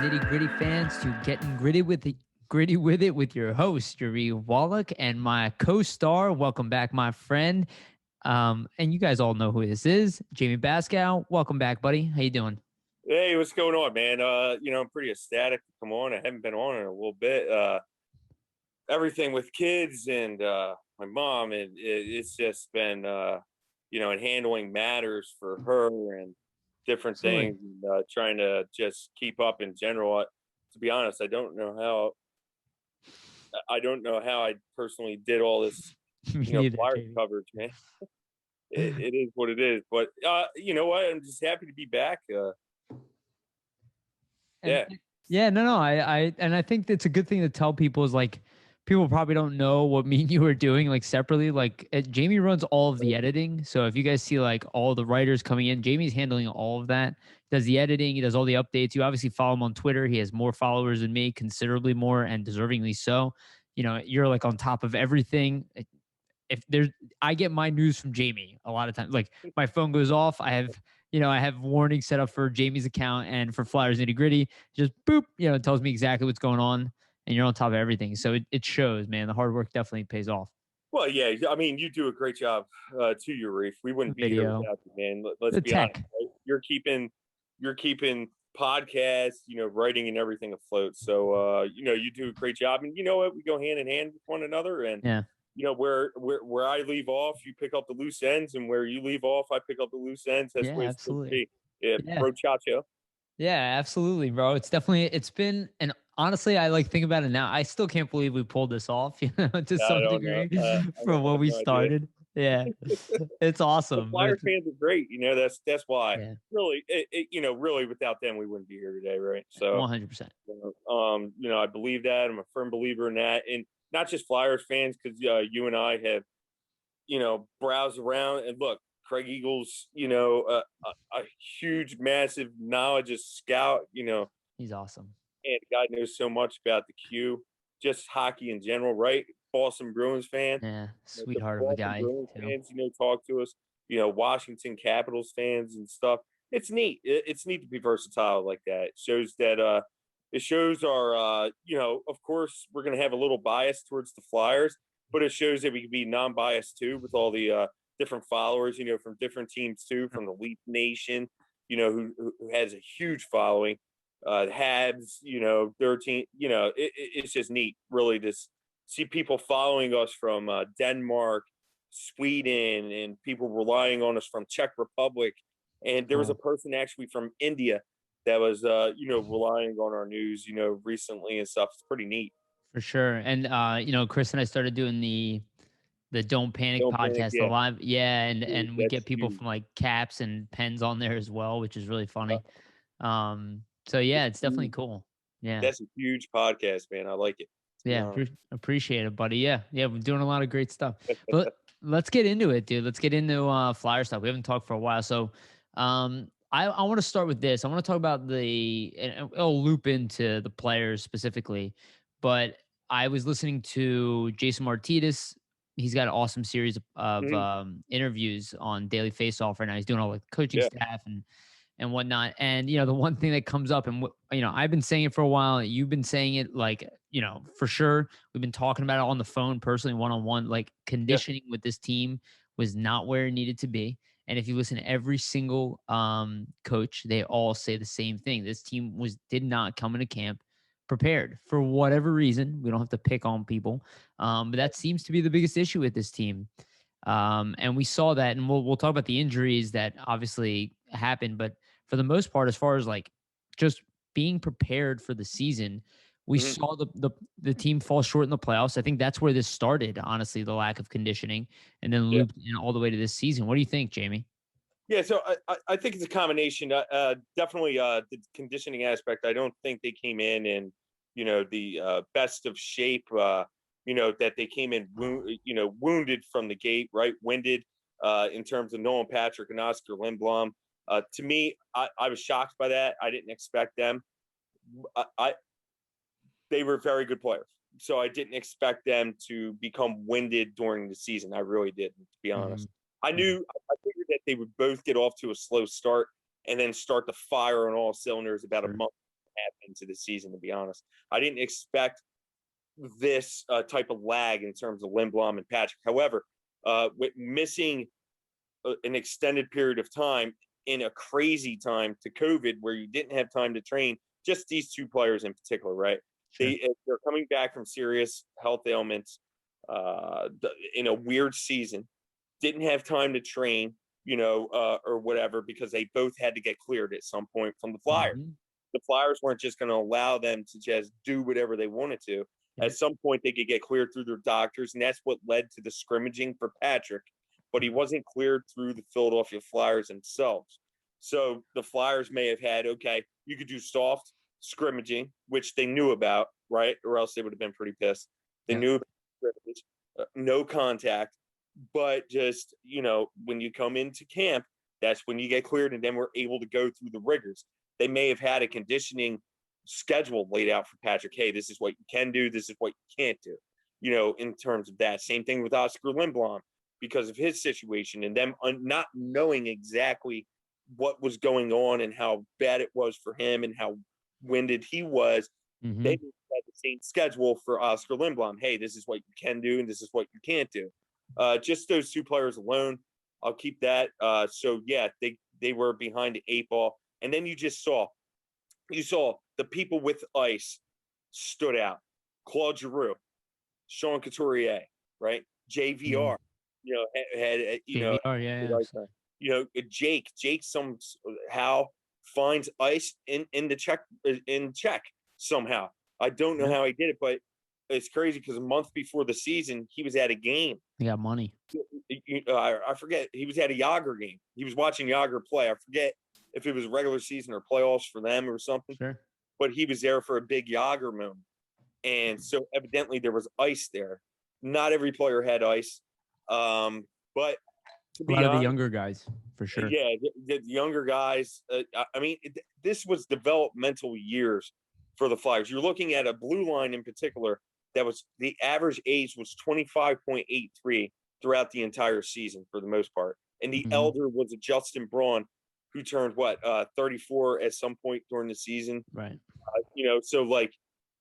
Nitty Gritty fans to Getting Gritty with it with your host, Yariv, Wolok, and my co-star. Welcome back, my friend. And you guys all know who this is, Jamey Baskow. Welcome back, buddy. How you doing? Hey, what's going on, man? I'm pretty ecstatic to come on. I haven't been on in a little bit. Everything with kids and my mom, and it's just been, and handling matters for her and different Absolutely. things, and trying to just keep up in general. To be honest, I don't know how I personally did all this, Me neither, flyer Jamey. coverage, man. It is what it is. But you know what? I'm just happy to be back. And Yeah. yeah, no, I think it's a good thing to tell people is like people probably don't know what me and you are doing like separately. Like Jamey runs all of the editing, so if you guys see like all the writers coming in, Jamey's handling all of that. Does the editing, he does all the updates. You obviously follow him on Twitter. He has more followers than me, considerably more, and deservingly so. You're like on top of everything. If there's, I get my news from Jamey a lot of times. Like my phone goes off, I have warnings set up for Jamey's account and for Flyers Nitty Gritty. Just boop, it tells me exactly what's going on, and you're on top of everything. So it shows, man. The hard work definitely pays off. Well, yeah, I mean, you do a great job to your reef. We wouldn't be here Video, without you, man. Let's the be honest. tech. Right? You're keeping podcasts, writing and everything afloat. So, you do a great job. And you know what? We go hand in hand with one another. And, Yeah. where I leave off, you pick up the loose ends. And where you leave off, I pick up the loose ends. That's Yeah, the way it's supposed to absolutely. be. Yeah, Yeah. bro, chacho. Yeah, absolutely, bro. It's been, and honestly, I like think about it now. I still can't believe we pulled this off, to I some don't know. degree I from when have we no idea. started. Yeah, it's The awesme. Flyer fans are great. That's why. Yeah, Really, really, without them, we wouldn't be here today, right? So. 100%. I believe that. I'm a firm believer in that, and not just Flyers fans, because you and I have, browsed around and look, Craig Eagles, a huge, massive knowledge of scout, He's awesome. and God knows so much about the Q, just hockey in general, right? Boston Bruins fan, Yeah, the sweetheart of a Boston guy Bruins too. fans, talk to us, Washington Capitals fans and stuff. It's neat. It's neat to be versatile like that. It shows our, of course, we're going to have a little bias towards the Flyers, but it shows that we can be non-biased too with all the different followers, from different teams too, from the Leaf Nation, who has a huge following. Habs, 13, it's just neat, really, to see people following us from Denmark, Sweden, and people relying on us from Czech Republic. And there was a person actually from India that was, relying on our news, recently and stuff. It's pretty neat. For sure. And Chris and I started doing the Don't Panic Don't panic, podcast, the yeah. live. Yeah, and Dude, and we that's get people huge. from like Caps and Pens on there as well, which is really funny. So yeah, it's definitely cool. Yeah. That's a huge podcast, man. I like it. To be Yeah, honest. appreciate it, buddy. Yeah, we're doing a lot of great stuff. But let's get into it, dude. Let's get into Flyer stuff. We haven't talked for a while, so I want to start with this. I want to talk about and it'll loop into the players specifically, but I was listening to Jason Martinez. He's got an awesome series of Mhm. interviews on Daily Faceoff right now. He's doing all the coaching Yeah. staff and whatnot. And, the one thing that comes up, and, I've been saying it for a while, you've been saying it like, for sure. We've been talking about it on the phone personally, one-on-one, like conditioning with this team was not where it needed to be. And if you listen to every single coach, they all say the same thing. This team did not come into camp prepared for whatever reason. We don't have to pick on people. But that seems to be the biggest issue with this team. And we saw that, and we'll talk about the injuries that obviously happened, but for the most part, as far as like just being prepared for the season, we Mhm. saw the team fall short in the playoffs. I think that's where this started, honestly, the lack of conditioning, and then Yeah. looped in all the way to this season. What do you think, Jamey? Yeah, so I think it's a combination. Definitely the conditioning aspect. I don't think they came in the best of shape. That they came in, wounded from the gate, right? Winded in terms of Nolan Patrick and Oscar Lindblom. To me, I was shocked by that. I didn't expect them. They were very good players, so I didn't expect them to become winded during the season. I really didn't, to be honest. I figured that they would both get off to a slow start and then start to fire on all cylinders about a month half into the season, to be honest. I didn't expect this type of lag in terms of Lindblom and Patrick. However, with missing an extended period of time in a crazy time to COVID where you didn't have time to train, just these two players in particular, right? Sure. They're coming back from serious health ailments in a weird season, didn't have time to train, or whatever, because they both had to get cleared at some point from the Flyers. Mm-hmm. The Flyers weren't just going to allow them to just do whatever they wanted to. Mm-hmm. At some point, they could get cleared through their doctors, and that's what led to the scrimmaging for Patrick. But he wasn't cleared through the Philadelphia Flyers themselves. So the Flyers may have had, okay, you could do soft scrimmaging, which they knew about, right? Or else they would have been pretty pissed. They knew about scrimmage, no contact. But just, when you come into camp, that's when you get cleared, and then we're able to go through the rigors. They may have had a conditioning schedule laid out for Patrick. Hey, this is what you can do. This is what you can't do, in terms of that. Same thing with Oscar Lindblom because of his situation and them not knowing exactly what was going on and how bad it was for him and how winded he was. Mm-hmm. They had the same schedule for Oscar Lindblom. Hey, this is what you can do and this is what you can't do. Just those two players alone, I'll keep that. So yeah, they were behind the 8 ball. And then you saw the people with ice stood out. Claude Giroux, Sean Couturier, right? JVR, had JVR, Jake somehow finds ice in check somehow. I don't know how he did it, but it's crazy because a month before the season, he was at a game. He got money. I forget. He was at a Yager game. He was watching Yager play. I forget if it was regular season or playoffs for them or something. Sure. But he was there for a big Yager moment. And so evidently there was ice there. Not every player had ice. But to be honest, a lot of the younger guys, for sure. Yeah, the younger guys. This was developmental years for the Flyers. You're looking at a blue line in particular that was the average age was 25.83 throughout the entire season for the most part. And the elder was a Justin Braun who turned 34 at some point during the season. Right. So like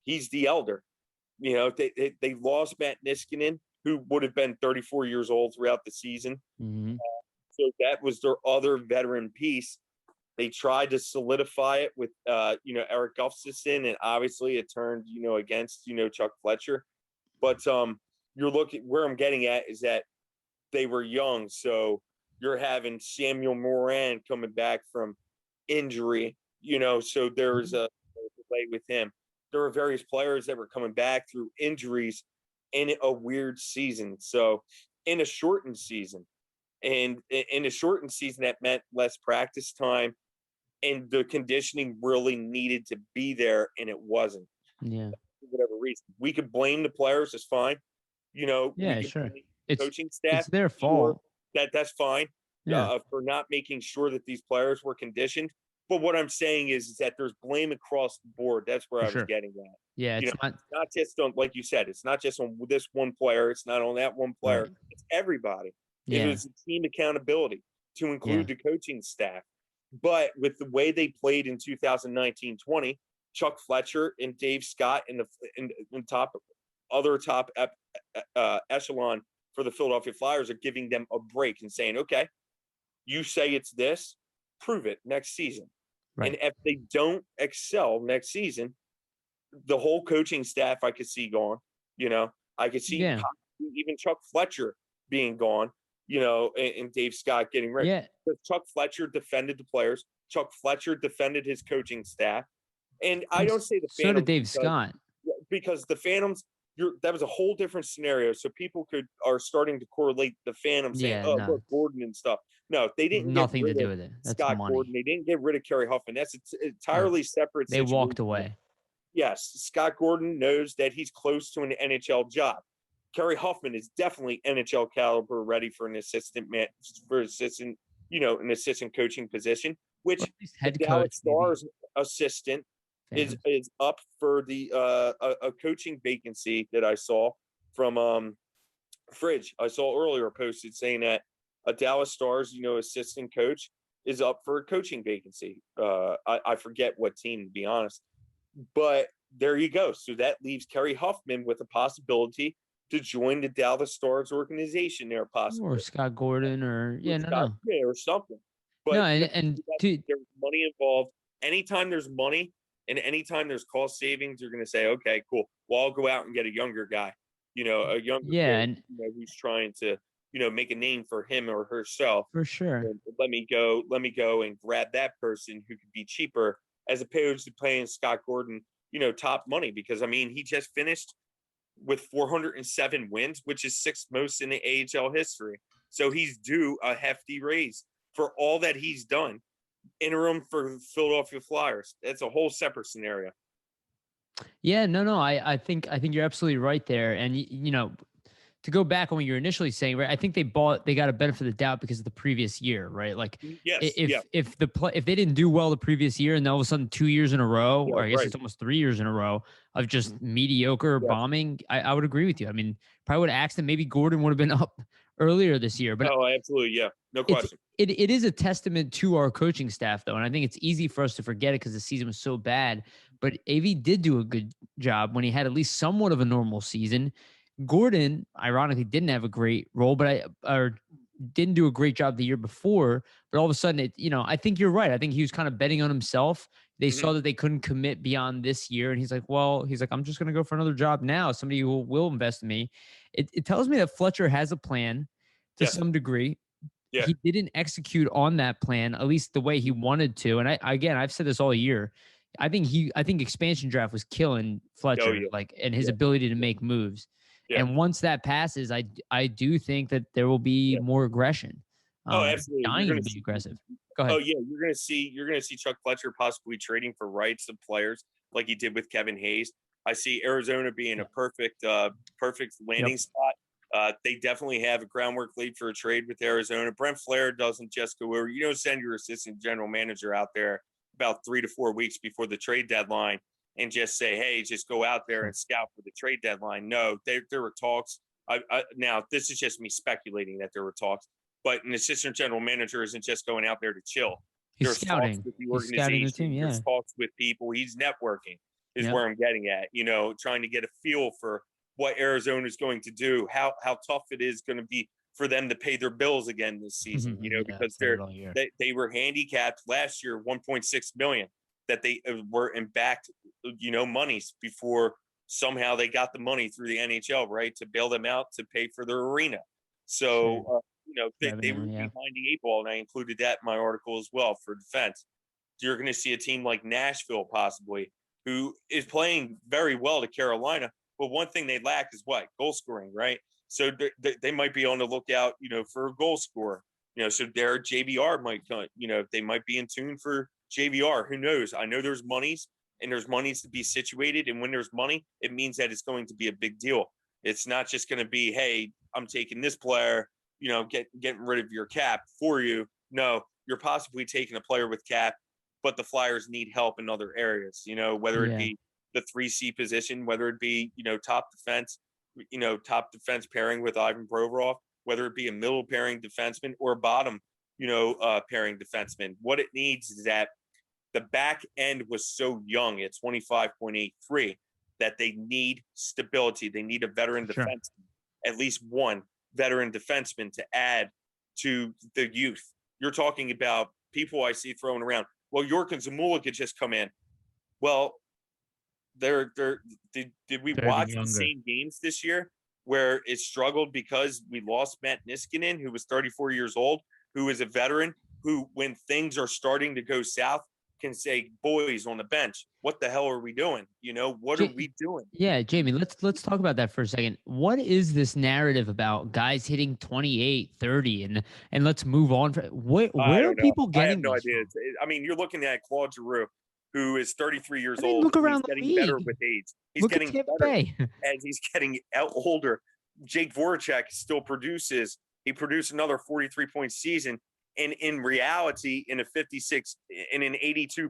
he's the elder. They lost Matt Niskanen, who would have been 34 years old throughout the season. Mm-hmm. So that was their other veteran piece. They tried to solidify it with, Eric Gustafsson, and obviously it turned, against, Chuck Fletcher. But you're looking where I'm getting at is that they were young. So you're having Samuel Morin coming back from injury, so there's a delay with him. There were various players that were coming back through injuries in a weird season. So in a shortened season, and in a shortened season, that meant less practice time. And the conditioning really needed to be there, and it wasn't. Yeah. For whatever reason. We could blame the players. It's fine. Yeah, sure. Coaching staff. It's their fault. That's fine. Yeah. For not making sure that these players were conditioned. But what I'm saying is that there's blame across the board. That's where I was getting at. Yeah, it's not just on, like you said, it's not just on this one player. It's not on that one player. Right. It's everybody. Yeah. It was team accountability to include the coaching staff. But with the way they played in 2019-20, Chuck Fletcher and Dave Scott in top echelon for the Philadelphia Flyers are giving them a break and saying, okay, you say it's this, prove it next season. Right. And if they don't excel next season, the whole coaching staff I could see gone. I could see even Chuck Fletcher being gone. And Dave Scott getting ready. Yeah. But Chuck Fletcher defended the players. Chuck Fletcher defended his coaching staff. And I don't say the Phantoms. So did Dave Scott. Because the Phantoms, that was a whole different scenario. So people are starting to correlate the Phantoms saying, look, Gordon and stuff. No, they didn't. Nothing to do with it. That's Scott money. Gordon. They didn't get rid of Kerry Huffman. That's entirely separate. They walked away. Yes. Scott Gordon knows that he's close to an NHL job. Kerry Huffman is definitely NHL caliber, ready for an assistant coaching position, which the Dallas Stars assistant is up for the a coaching vacancy that I saw from Fridge. I saw earlier posted saying that a Dallas Stars, assistant coach is up for a coaching vacancy. I forget what team, to be honest. But there you go. So that leaves Kerry Huffman with a possibility to join the Dallas Stars organization there, possibly. Or Scott Gordon, or or something. No, But and to, there's money involved. Anytime there's money and anytime there's cost savings, you're going to say, okay, cool. Well, I'll go out and get a younger guy, a younger kid, and who's trying to, make a name for him or herself. for sure. And let me go and grab that person who could be cheaper, as opposed to paying Scott Gordon, top money, because he just finished with 407 wins, which is sixth most in the AHL history. So he's due a hefty raise for all that he's done. Interim for Philadelphia Flyers. That's a whole separate scenario. Yeah, no. I think you're absolutely right there. And to go back on what you're initially saying, right? I think they got a benefit of the doubt because of the previous year, right? Like, if they didn't do well the previous year, and then all of a sudden 2 years in a row, or I guess it's almost 3 years in a row of just mediocre bombing, I would agree with you. Probably would have asked them. Maybe Gordon would have been up earlier this year. But absolutely, yeah, no question. It is a testament to our coaching staff, though, and I think it's easy for us to forget it because the season was so bad. But AV did do a good job when he had at least somewhat of a normal season. Gordon, ironically, didn't have a great role, or didn't do a great job the year before. But all of a sudden, I think you're right. I think he was kind of betting on himself. They saw that they couldn't commit beyond this year, and he's like, I'm just going to go for another job now. Somebody who will invest in me. It tells me that Fletcher has a plan to some degree. Yeah. He didn't execute on that plan, at least the way he wanted to. And I've said this all year. I think expansion draft was killing Fletcher, and his ability to make moves. Yeah. And once that passes, I do think that there will be more aggression. Absolutely. Dying to be aggressive. Go ahead. Oh yeah, you're gonna see Chuck Fletcher possibly trading for rights of players like he did with Kevin Hayes. I see Arizona being a perfect landing spot. They definitely have a groundwork laid for a trade with Arizona. Brent Flair doesn't just go over. Send your assistant general manager out there about 3 to 4 weeks before the trade deadline and just say, hey, just go out there and scout for the trade deadline. No, there were talks. Now, this is just me speculating that there were talks, but an assistant general manager isn't just going out there to chill. There's scouting. Talks with the organization. He's scouting the team, There's talks with people. He's networking is where I'm getting at, trying to get a feel for what Arizona is going to do, how tough it is going to be for them to pay their bills again this season, because they were handicapped last year, $1.6 million that they were in backed, monies before somehow they got the money through the NHL, right, to bail them out to pay for their arena. So, they were behind the eight ball, and I included that in my article as well for defense. You're going to see a team like Nashville possibly, who is playing very well to Carolina, but one thing they lack is what? Goal scoring, right? So they might be on the lookout, for a goal scorer. So their JVR might, they might be in tune for JVR. Who knows? I know there's monies to be situated. And when there's money, it means that it's going to be a big deal. It's not just going to be, hey, I'm taking this player, getting rid of your cap for you. No, you're possibly taking a player with cap, but the Flyers need help in other areas, whether it be the 3C position, whether it be, top defense pairing with Ivan Provorov, whether it be a middle pairing defenseman or a bottom, pairing defenseman. What it needs is that the back end was so young at 25.83 that they need stability. They need a veteran defenseman, at least one veteran defenseman to add to the youth. You're talking about people I see throwing around. Well, York and Zamula could just come in. Well, did we watch the same games this year where it struggled because we lost Matt Niskanen, who was 34 years old, who is a veteran, who, when things are starting to go south, can say, boys on the bench, what the hell are we doing? What are we doing? Yeah, Jamey, let's talk about that for a second. What is this narrative about guys hitting 28, 30, and let's move on? Where are people getting? I have no idea. You're looking at Claude Giroux, who is 33 years old. Look around the league. He's getting better with age. He's getting better as he's getting older. Jake Voracek still produces. He produced another 43-point season. And in reality, in an 82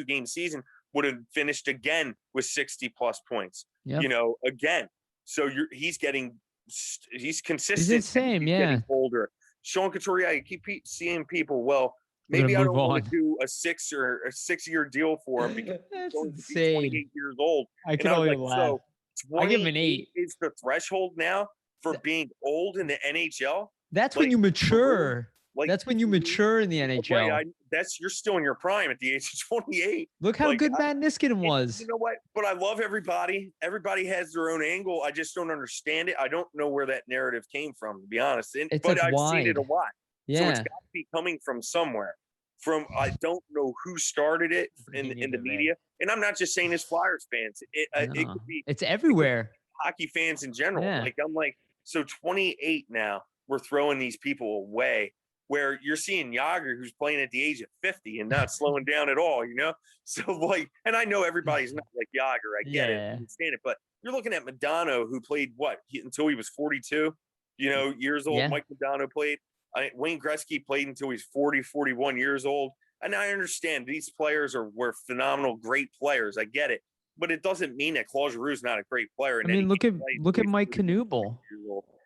game season, would have finished again with 60 plus points. Yep. Again. So he's consistent. He's the same, Getting older. Sean Couturier, I keep seeing people. Well, Maybe I don't want on. to do a 6-year deal for him because That's he's going to be insane. 28 years old. I And can I was only like, laugh. so I give him an 28 8. is the threshold now for being old in the NHL? That's Like, when you mature. like That's when you mature in the NHL. Right, you're still in your prime at the age of 28. Look how Like, good Matt Niskanen was. You know what? But I love everybody. Everybody has their own angle. I just don't understand it. I don't know where that narrative came from, to be honest. But like I've seen it a lot. Yeah. So it's got to be coming from somewhere. I don't know who started it in the media. And I'm not just saying as Flyers fans. It could be. It's everywhere. Hockey fans in general. Yeah. Like, I'm like, so 28 now, we're throwing these people away. Where you're seeing Yager, who's playing at the age of 50 and not slowing down at all, you know? So, like, and I know everybody's not like Yager. I get it. I understand it. But you're looking at Modano, who played until he was 42, years old. Yeah. Mike Modano played. Wayne Gretzky played until he's 40, 41 years old. And I understand these players were phenomenal, great players. I get it. But it doesn't mean that Claude Giroux's not a great player. I mean, look at Mike Knuble.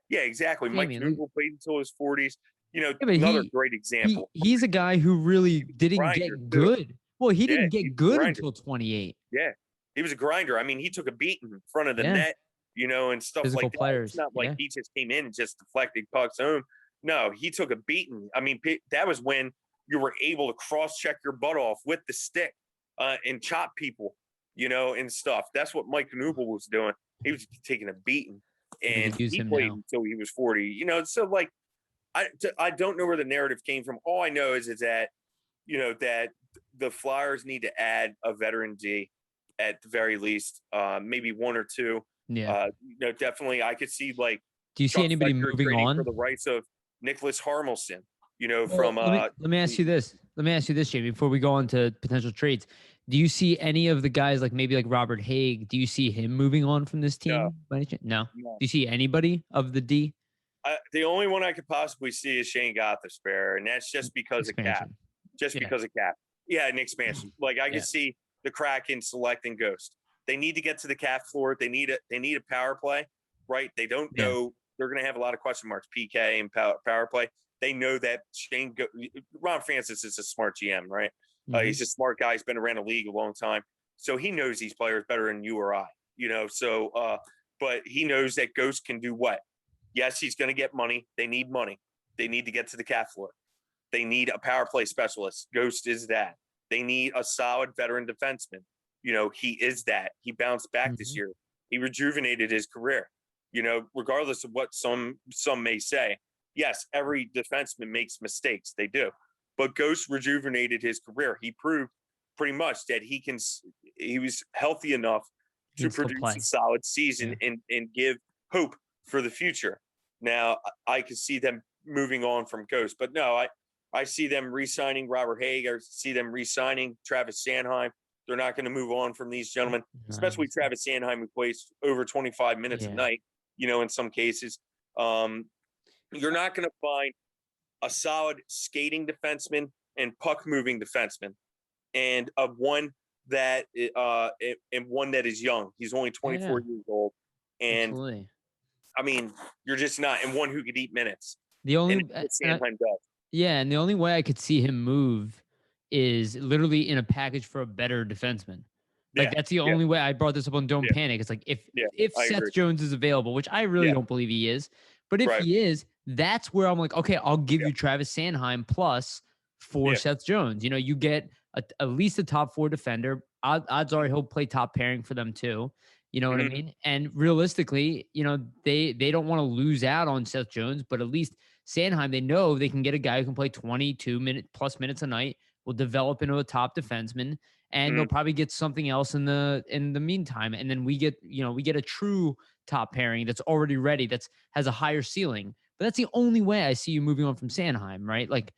Yeah, exactly. Mike Knuble played until his 40s. Another great example. He's a guy who really didn't get good. Well, he didn't get good until 28. Yeah, he was a grinder. I mean, he took a beat in front of the net, and stuff Physical like that. Players. It's not like he just came in and just deflected pucks home. No, he took a beating. I mean, that was when you were able to cross-check your butt off with the stick and chop people, and stuff. That's what Mike Knuble was doing. He was taking a beating, and he played until he was 40. So like, I don't know where the narrative came from. All I know is that, that the Flyers need to add a veteran D at the very least, maybe one or two. Yeah. Definitely I could see, like, do you see anybody moving on for the rights of Nicholas Harmelson, from let me ask you this. Jamey, before we go on to potential trades. Do you see any of the guys, like maybe like Robert Haig, do you see him moving on from this team? No. Do you see anybody of the D? The only one I could possibly see is Shane Gostisbehere, and that's just because of cap. Because of cap. Yeah, an expansion. Like, I could see the Kraken selecting Ghost. They need to get to the cap floor. They need a power play, right? They don't know. They're going to have a lot of question marks, PK and power play. They know that Ron Francis is a smart GM, right? He's a smart guy. He's been around the league a long time. So he knows these players better than you or I, but he knows that Ghost can do what? Yes, he's going to get money. They need money. They need to get to the cap floor. They need a power play specialist. Ghost is that. They need a solid veteran defenseman. He is that. He bounced back this year. He rejuvenated his career. Regardless of what some may say. Yes, every defenseman makes mistakes. They do. But Ghost rejuvenated his career. He proved pretty much that he was healthy enough to produce a solid season and give hope for the future. Now, I could see them moving on from Ghost, but no, I see them re-signing Robert Haig. I see them re-signing Travis Sanheim. They're not going to move on from these gentlemen, especially Travis Sanheim, who plays over 25 minutes a night, in some cases. You're not going to find a solid skating defenseman and puck-moving defenseman, and one that is young. He's only 24 years old, and absolutely. I mean, you're just not, and one who could eat minutes. The only Sanheim does. Yeah, and the only way I could see him move is literally in a package for a better defenseman. Like, that's the only way. I brought this up on Don't Panic. It's like, if Seth Jones is available, which I really don't believe he is, but if he is, that's where I'm like, okay, I'll give you Travis Sanheim plus for Seth Jones. You get at least a top 4 defender. Odds are he'll play top pairing for them too. You know what I mean? And realistically, they don't want to lose out on Seth Jones, but at least Sanheim, they know they can get a guy who can play 22 plus minutes a night, will develop into a top defenseman, and they'll probably get something else in the meantime. And then we get a true top pairing that's already ready, has a higher ceiling. But that's the only way I see you moving on from Sanheim, right? Like,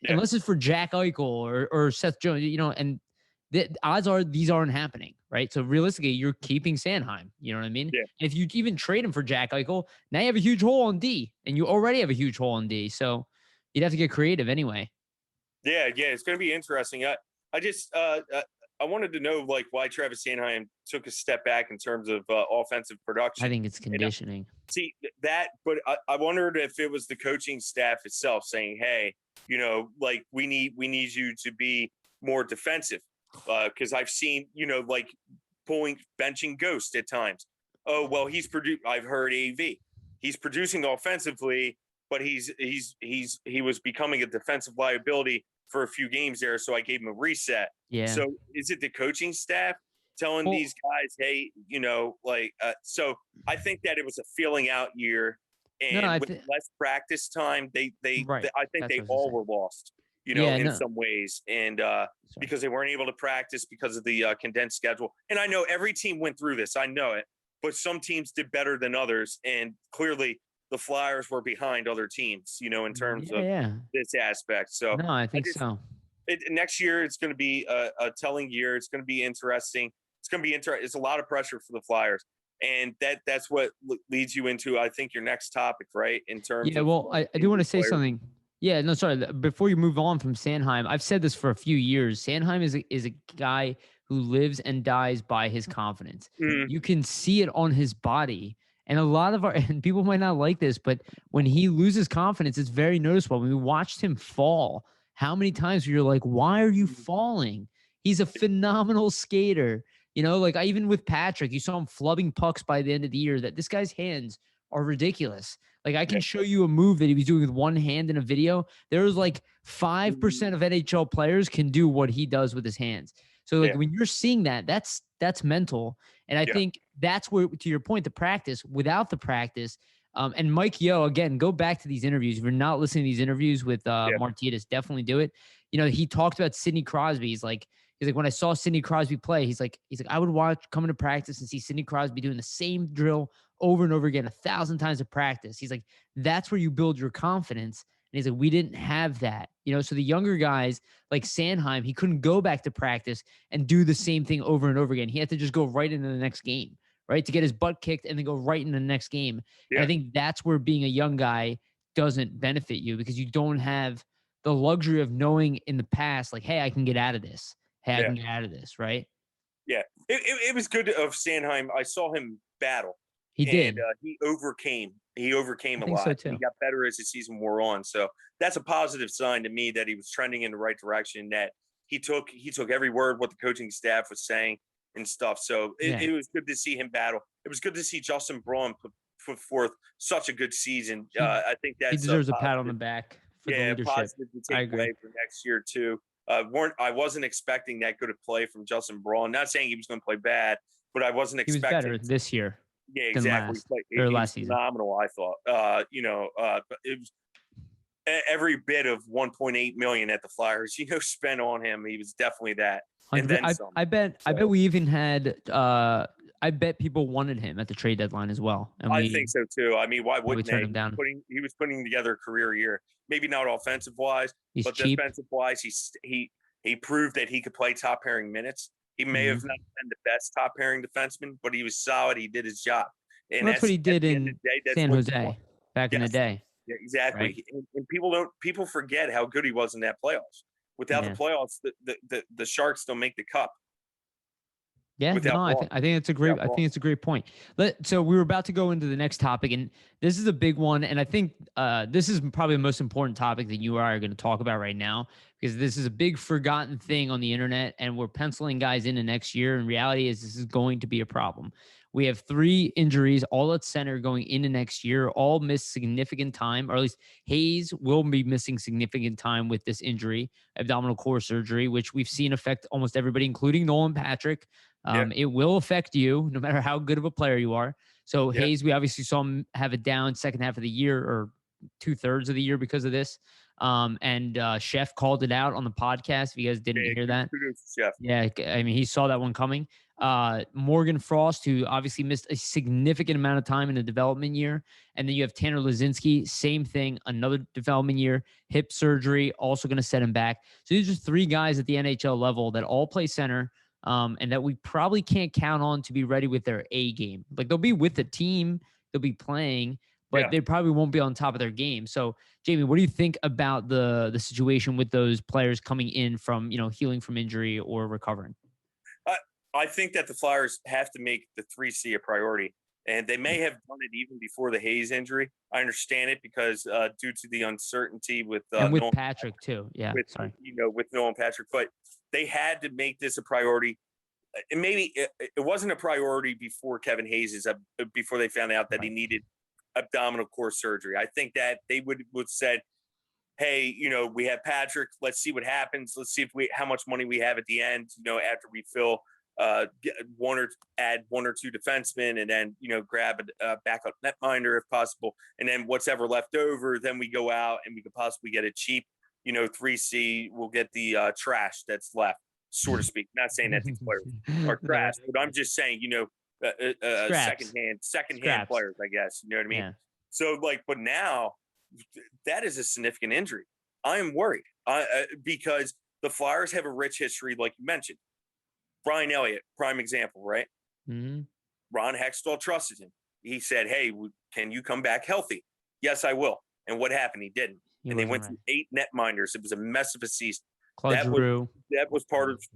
unless it's for Jack Eichel or Seth Jones, and the odds are these aren't happening, right? So realistically, you're keeping Sanheim. You know what I mean? Yeah. And if you even trade him for Jack Eichel, now you have a huge hole on D, and you already have a huge hole on D. So you'd have to get creative anyway. Yeah, it's going to be interesting. I just I wanted to know like why Travis Sanheim took a step back in terms of offensive production. I think it's conditioning. See that, but I wondered if it was the coaching staff itself saying, "Hey, you know, like we need you to be more defensive," because I've seen, you know, like benching Ghost at times. Oh well, I've heard AV. He's producing offensively, but he was becoming a defensive liability for a few games there, so I gave him a reset. Yeah. So is it the coaching staff telling these guys, hey, you know, like, so I think that it was a feeling out year, and with less practice time, I think they all were lost, you know, in some ways, and because they weren't able to practice because of the condensed schedule. And I know every team went through this, I know it, but some teams did better than others, and clearly the Flyers were behind other teams, you know, in terms of this aspect. So no, I think so. Next year, it's going to be a telling year. It's going to be interesting. It's a lot of pressure for the Flyers. And that's what leads you into, I think, your next topic, right? In terms of. Well, I do want to say something. Yeah, no, sorry. Before you move on from Sanheim, I've said this for a few years. Sanheim is a guy who lives and dies by his confidence. Mm-hmm. You can see it on his body. And a lot of and people might not like this, but when he loses confidence, it's very noticeable. When we watched him fall, how many times you're like, why are you falling? He's a phenomenal skater. You know, like even with Patrick, you saw him flubbing pucks by the end of the year. That this guy's hands are ridiculous. Like I can show you a move that he was doing with one hand in a video. There was like 5% of NHL players can do what he does with his hands. So like when you're seeing that, that's mental. And I think that's where, to your point, the practice, without the practice, and Mike Yeo, again, go back to these interviews. If you're not listening to these interviews with Martinez, definitely do it. You know, he talked about Sidney Crosby. He's like, when I saw Sidney Crosby play, he's like, I would come into practice and see Sidney Crosby doing the same drill over and over again, 1,000 times of practice. He's like, that's where you build your confidence. And he's like, we didn't have that, you know? So the younger guys like Sanheim, he couldn't go back to practice and do the same thing over and over again. He had to just go right into the next game, right? To get his butt kicked and then go right into the next game. Yeah. And I think that's where being a young guy doesn't benefit you, because you don't have the luxury of knowing in the past, like, hey, I can get out of this. Hey, I can get out of this, right? Yeah. It was good of Sanheim. I saw him battle. He did. He overcame a lot. So too. He got better as the season wore on. So that's a positive sign to me that he was trending in the right direction, that he took every word what the coaching staff was saying and stuff. So it was good to see him battle. It was good to see Justin Braun put forth such a good season. I think he deserves a pat on the back for the leadership. Positive to take away for next year too. I wasn't expecting that good a play from Justin Braun. Not saying he was going to play bad, but I wasn't expecting. He was better this year. Yeah, exactly. Last season. Phenomenal, I thought. But it was every bit of $1.8 million at the Flyers, spent on him. He was definitely that. And then some. I bet we even had. I bet people wanted him at the trade deadline as well. And I think so too. I mean, why wouldn't they? Him down. He was putting together a career year. Maybe not offensive wise, but defensive wise, he proved that he could play top pairing minutes. He may have not been the best top pairing defenseman, but he was solid. He did his job. And that's what he did in San Jose back in the day. Yeah, exactly. Right? And people forget how good he was in that playoffs. Without the playoffs, the Sharks don't make the cup. Yeah, I think it's a great point. So we were about to go into the next topic, and this is a big one. And I think this is probably the most important topic that you and I are going to talk about right now, because this is a big forgotten thing on the internet, and we're penciling guys into next year. And reality is this is going to be a problem. We have 3 injuries, all at center going into next year, all miss significant time, or at least Hayes will be missing significant time with this injury, abdominal core surgery, which we've seen affect almost everybody, including Nolan Patrick. It will affect you no matter how good of a player you are. So Hayes, we obviously saw him have it down second half of the year, or 2/3 of the year because of this. And Chef called it out on the podcast. If you guys didn't hear that. Chef. Yeah. I mean, he saw that one coming. Morgan Frost, who obviously missed a significant amount of time in the development year. And then you have Tanner Laczynski, same thing, another development year, hip surgery, also going to set him back. So these are 3 guys at the NHL level that all play center. And that we probably can't count on to be ready with their A game. Like, they'll be with the team, they'll be playing, but they probably won't be on top of their game. So, Jamey, what do you think about the situation with those players coming in from, healing from injury or recovering? I think that the Flyers have to make the 3C a priority, and they may have done it even before the Hayes injury. I understand it because due to the uncertainty with and with Nolan Patrick too. Yeah, with sorry. with Nolan Patrick, but they had to make this a priority. And maybe it wasn't a priority before Kevin Hayes before they found out that he needed abdominal core surgery. I think that they would said, hey, we have Patrick. Let's see what happens. Let's see how much money we have at the end. After we fill add one or two defensemen, and then grab a backup netminder if possible, and then what's ever left over, then we go out and we could possibly get a cheap 3C. We'll get the trash that's left, so to speak. Not saying that these players are trash, but I'm just saying second-hand players, I guess. You know what I mean? Yeah. So but now that is a significant injury. I am worried because the Flyers have a rich history, like you mentioned. Brian Elliott, prime example, right? Mm-hmm. Ron Hextall trusted him. He said, hey, can you come back healthy? Yes, I will. And what happened? He didn't. And they went through 8 netminders. It was a mess of a season. That was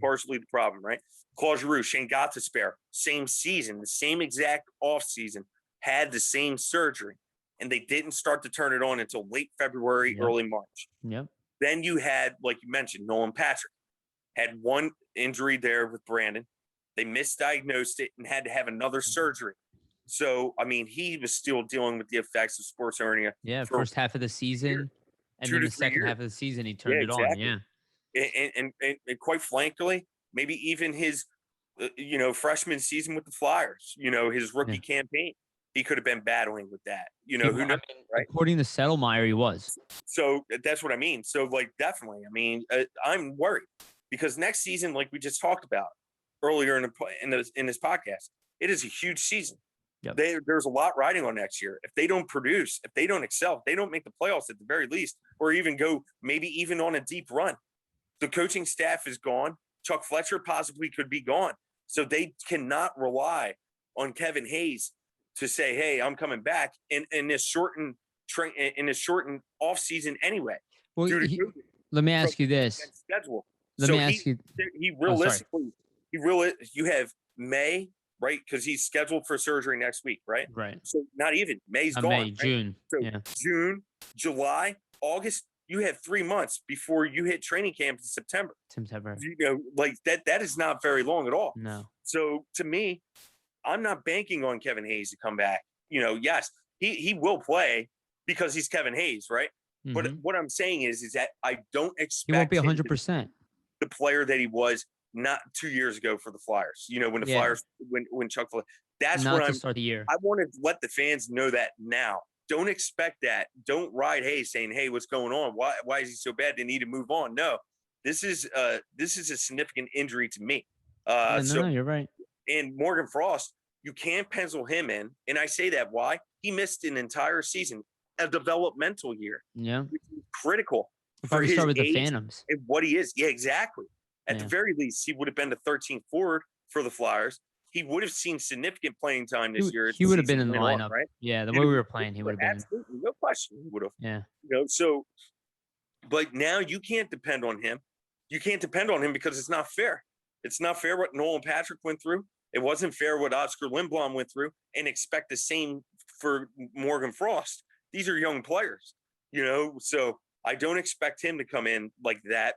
partially the problem, right? Claude Giroux, Shane Gottsspare, same season, the same exact offseason, had the same surgery. And they didn't start to turn it on until late February, early March. Yep. Then you had, like you mentioned, Nolan Patrick. Had one injury there with Brandon. They misdiagnosed it and had to have another surgery. So, I mean, he was still dealing with the effects of sports hernia. Yeah, first half of the season. And then the second half of the season, he turned it on. Yeah. And quite frankly, maybe even his, freshman season with the Flyers, his rookie campaign, he could have been battling with that. Who knows, right? According to Settlemyer, he was. So that's what I mean. So, definitely, I mean, I'm worried. Because next season, like we just talked about earlier in this podcast, it is a huge season. Yep. There's a lot riding on next year. If they don't produce, if they don't excel, if they don't make the playoffs at the very least, or even go maybe even on a deep run, the coaching staff is gone. Chuck Fletcher possibly could be gone. So they cannot rely on Kevin Hayes to say, hey, I'm coming back in this shortened off season anyway. Well, let me ask you this. Schedule. Let me ask you. He realistically, you have May, right? Because he's scheduled for surgery next week, right? Right. So not even May's gone. May, right? June. So June, July, August. You have 3 months before you hit training camp in September. That is not very long at all. No. So to me, I'm not banking on Kevin Hayes to come back. Yes, he will play because he's Kevin Hayes, right? Mm-hmm. But what I'm saying is that I don't expect he won't be 100%. The player that he was not 2 years ago for the Flyers. When the Flyers, when Chuck Fletcher, that's not what to I'm. Start the year. I want to let the fans know that now. Don't expect that. Don't ride Hayes saying, "Hey, what's going on? Why is he so bad? They need to move on." No, this is a significant injury to me. No, you're right. And Morgan Frost, you can't pencil him in, and I say that why he missed an entire season, a developmental year. Yeah, which is critical. For his start with the Phantoms and what he is. Yeah, exactly. At the very least, he would have been the 13th forward for the Flyers. He would have seen significant playing time this year. He would have been in the lineup, right? Yeah, the way we were playing, he would have been. Absolutely, no question, he would have. Yeah. So, but now you can't depend on him. You can't depend on him because it's not fair. It's not fair what Nolan Patrick went through. It wasn't fair what Oscar Lindblom went through, and expect the same for Morgan Frost. These are young players, so I don't expect him to come in like that.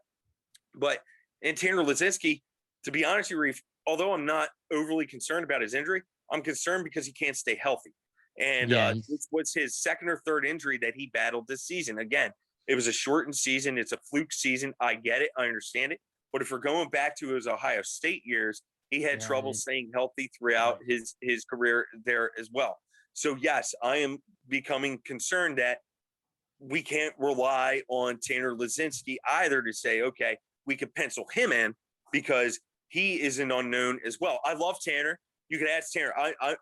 And Tanner Laczynski, to be honest with you, Reef, although I'm not overly concerned about his injury, I'm concerned because he can't stay healthy. And this was his second or third injury that he battled this season. Again, it was a shortened season. It's a fluke season. I get it. I understand it. But if we're going back to his Ohio State years, he had trouble staying healthy throughout his career there as well. So, yes, I am becoming concerned that we can't rely on Tanner Laczynski either to say, okay, we could pencil him in because he is an unknown as well. I love Tanner. You can ask Tanner.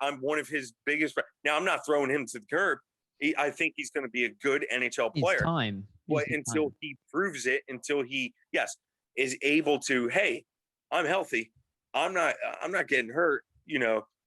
I'm one of his biggest friends. Now, I'm not throwing him to the curb. I think he's going to be a good NHL player. It's time. But until he proves it, until he, is able to, hey, I'm healthy. I'm not getting hurt.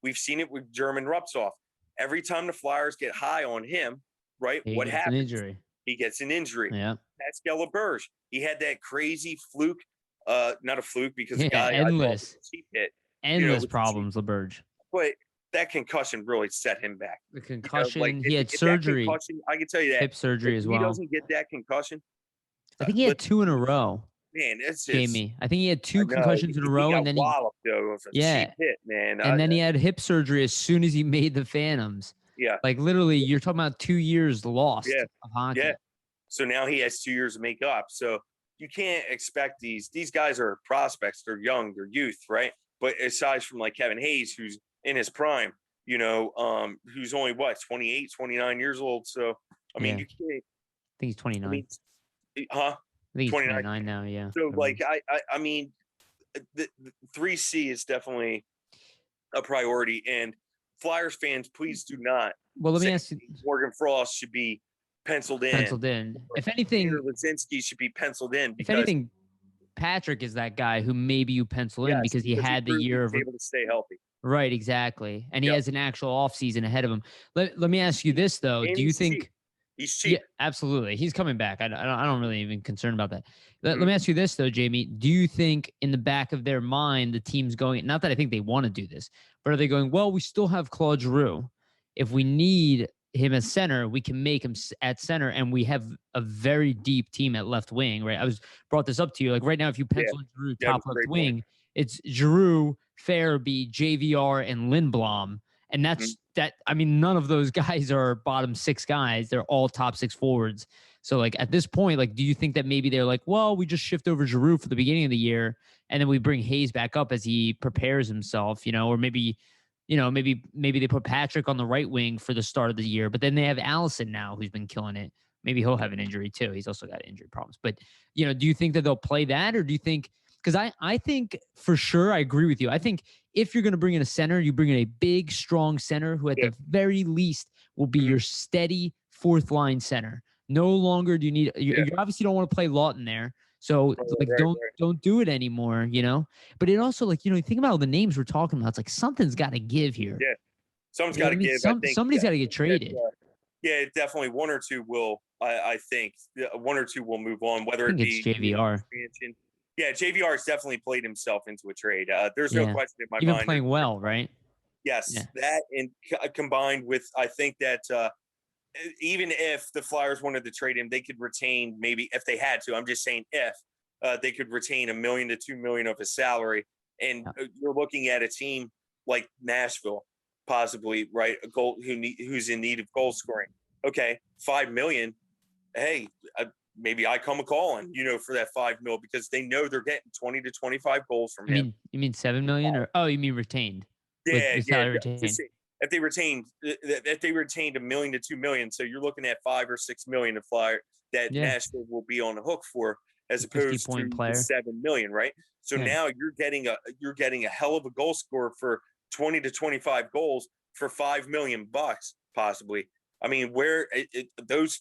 We've seen it with German Rupsoff. Every time the Flyers get high on him, right? What happens? An injury. He gets an injury. Yeah. Pascal LaBerge. He had that crazy fluke. Not a fluke because the guy endless. Cheap hit. endless problems, LeBurge. But that concussion really set him back. The concussion, he had surgery. I can tell you that hip surgery as well. He doesn't get that concussion. I think he had 2 in a row. Man, it's Jamie. I think he had 2 concussions in a row, and then he walloped, though, with a cheap hit, man. And then he had hip surgery as soon as he made the Phantoms. Yeah, like literally, you're talking about 2 years lost of hockey. Yeah. So now he has 2 years to make up. So you can't expect these guys are prospects. They're young, they're youth, right? But aside from like Kevin Hayes, who's in his prime, who's only 28, 29 years old. So I mean, you can't. I think he's 29. I think he's 29 now. Yeah. So I mean, the 3C is definitely a priority, and Flyers fans, please do not. Well, let me ask you. Morgan Frost should be penciled in. If anything, Tanner Laczynski should be penciled in. If anything, Patrick is that guy who maybe you pencil in because he had the year of able to stay healthy. Right, exactly, and he has an actual offseason ahead of him. Let me ask you this though: do you think? He's cheap. Yeah, absolutely. He's coming back. I don't really even concerned about that. Let me ask you this though, Jamie. Do you think in the back of their mind the team's going? Not that I think they want to do this, but are they going? Well, we still have Claude Giroux. If we need him as center, we can make him at center, and we have a very deep team at left wing. Right? I brought this up to you. Like right now, if you pencil in Giroux top left wing, it's Giroux, Farabee, JVR, and Lindblom. And that's that. I mean, none of those guys are bottom 6 guys. They're all top 6 forwards. So, like, at this point, like, do you think that maybe they're like, well, we just shift over Giroux for the beginning of the year, and then we bring Hayes back up as he prepares himself, or maybe they put Patrick on the right wing for the start of the year, but then they have Allison now who's been killing it. Maybe he'll have an injury too. He's also got injury problems. But, do you think that they'll play that, or do you think – because I think for sure I agree with you. I think if you're going to bring in a center, you bring in a big, strong center who at the very least will be your steady 4th line center. No longer do you need you obviously don't want to play Lawton there. So don't do it anymore, But it also you think about all the names we're talking about. It's like something's got to give here. Yeah. Something's got to give. Somebody's got to get traded. Yeah, definitely 1 or 2 will. I think 1 or 2 will move on. Whether it be JVR. Expansion. Yeah, JVR has definitely played himself into a trade. There's no question in my mind. Even playing well, right? Yes, that and combined with, I think that even if the Flyers wanted to trade him, they could retain maybe if they had to. I'm just saying if they could retain $1 million to $2 million of his salary, and you're looking at a team like Nashville, possibly right, who's in need of goal scoring. Okay, $5 million. Hey. Maybe I come a calling, for that $5 million because they know they're getting 20 to 25 goals from him. You mean $7 million you mean retained? Retained. If they retained $1 million to $2 million, so you're looking at $5 or $6 million to Flyer that Nashville will be on the hook for, as opposed to $7 million, right? So now you're getting a hell of a goal scorer for 20 to 25 goals for $5 million possibly. I mean, where those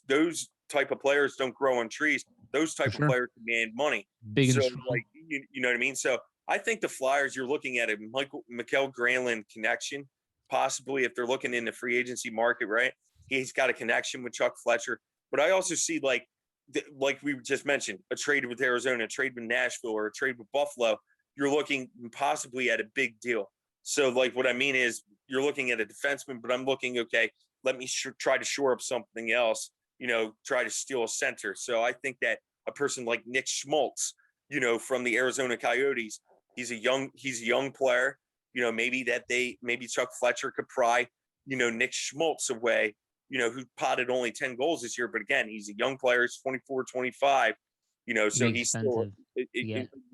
type of players don't grow on trees. Those type of players demand money. Big so, you know what I mean? So I think the Flyers, you're looking at a Mikael Granlund connection, possibly if they're looking in the free agency market, right? He's got a connection with Chuck Fletcher. But I also see, like we just mentioned, a trade with Arizona, a trade with Nashville, or a trade with Buffalo. You're looking possibly at a big deal. So, what I mean is you're looking at a defenseman, but I'm looking, okay, let me try to shore up something else. Try to steal a center. So I think that a person like Nick Schmaltz, from the Arizona Coyotes, he's a young player. Maybe Chuck Fletcher could pry, Nick Schmaltz away, who potted only 10 goals this year. But again, he's a young player. He's 24, 25, so he's still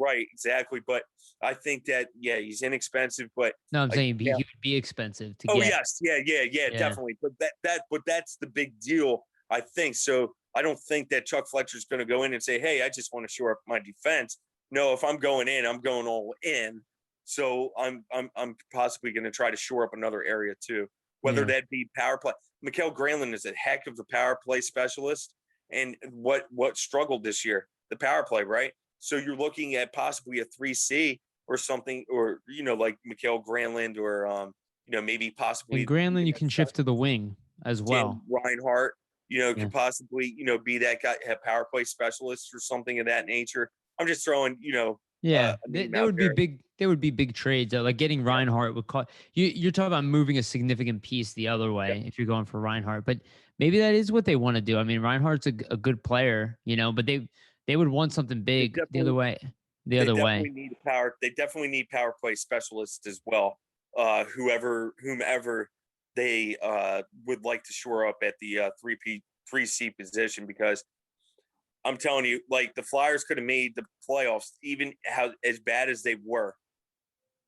right. Exactly. But I think that, he's inexpensive, but no, I'm saying he would be expensive to get. Oh yes. Yeah, definitely. But that's the big deal. I think so. I don't think that Chuck Fletcher's going to go in and say, "Hey, I just want to shore up my defense." No, if I'm going in, I'm going all in. So I'm possibly going to try to shore up another area too, whether that be power play. Mikael Granlund is a heck of a power play specialist, and what struggled this year, the power play, right? So you're looking at possibly a 3C or something, or like Mikael Granlund, or maybe possibly and Granlund. You can shift to the wing as well. Reinhart. Could possibly, be that guy, have power play specialist or something of that nature. I'm just throwing, there would be there would be big trades. Like getting Reinhart would cost you're talking about moving a significant piece the other way if you're going for Reinhart. But maybe that is what they want to do. I mean, Reinhardt's a good player, but they would want something big the other way. The other way. They definitely need power play specialists as well. Whomever they would like to shore up at the 3C position, because I'm telling you, like, the Flyers could have made the playoffs, even as bad as they were.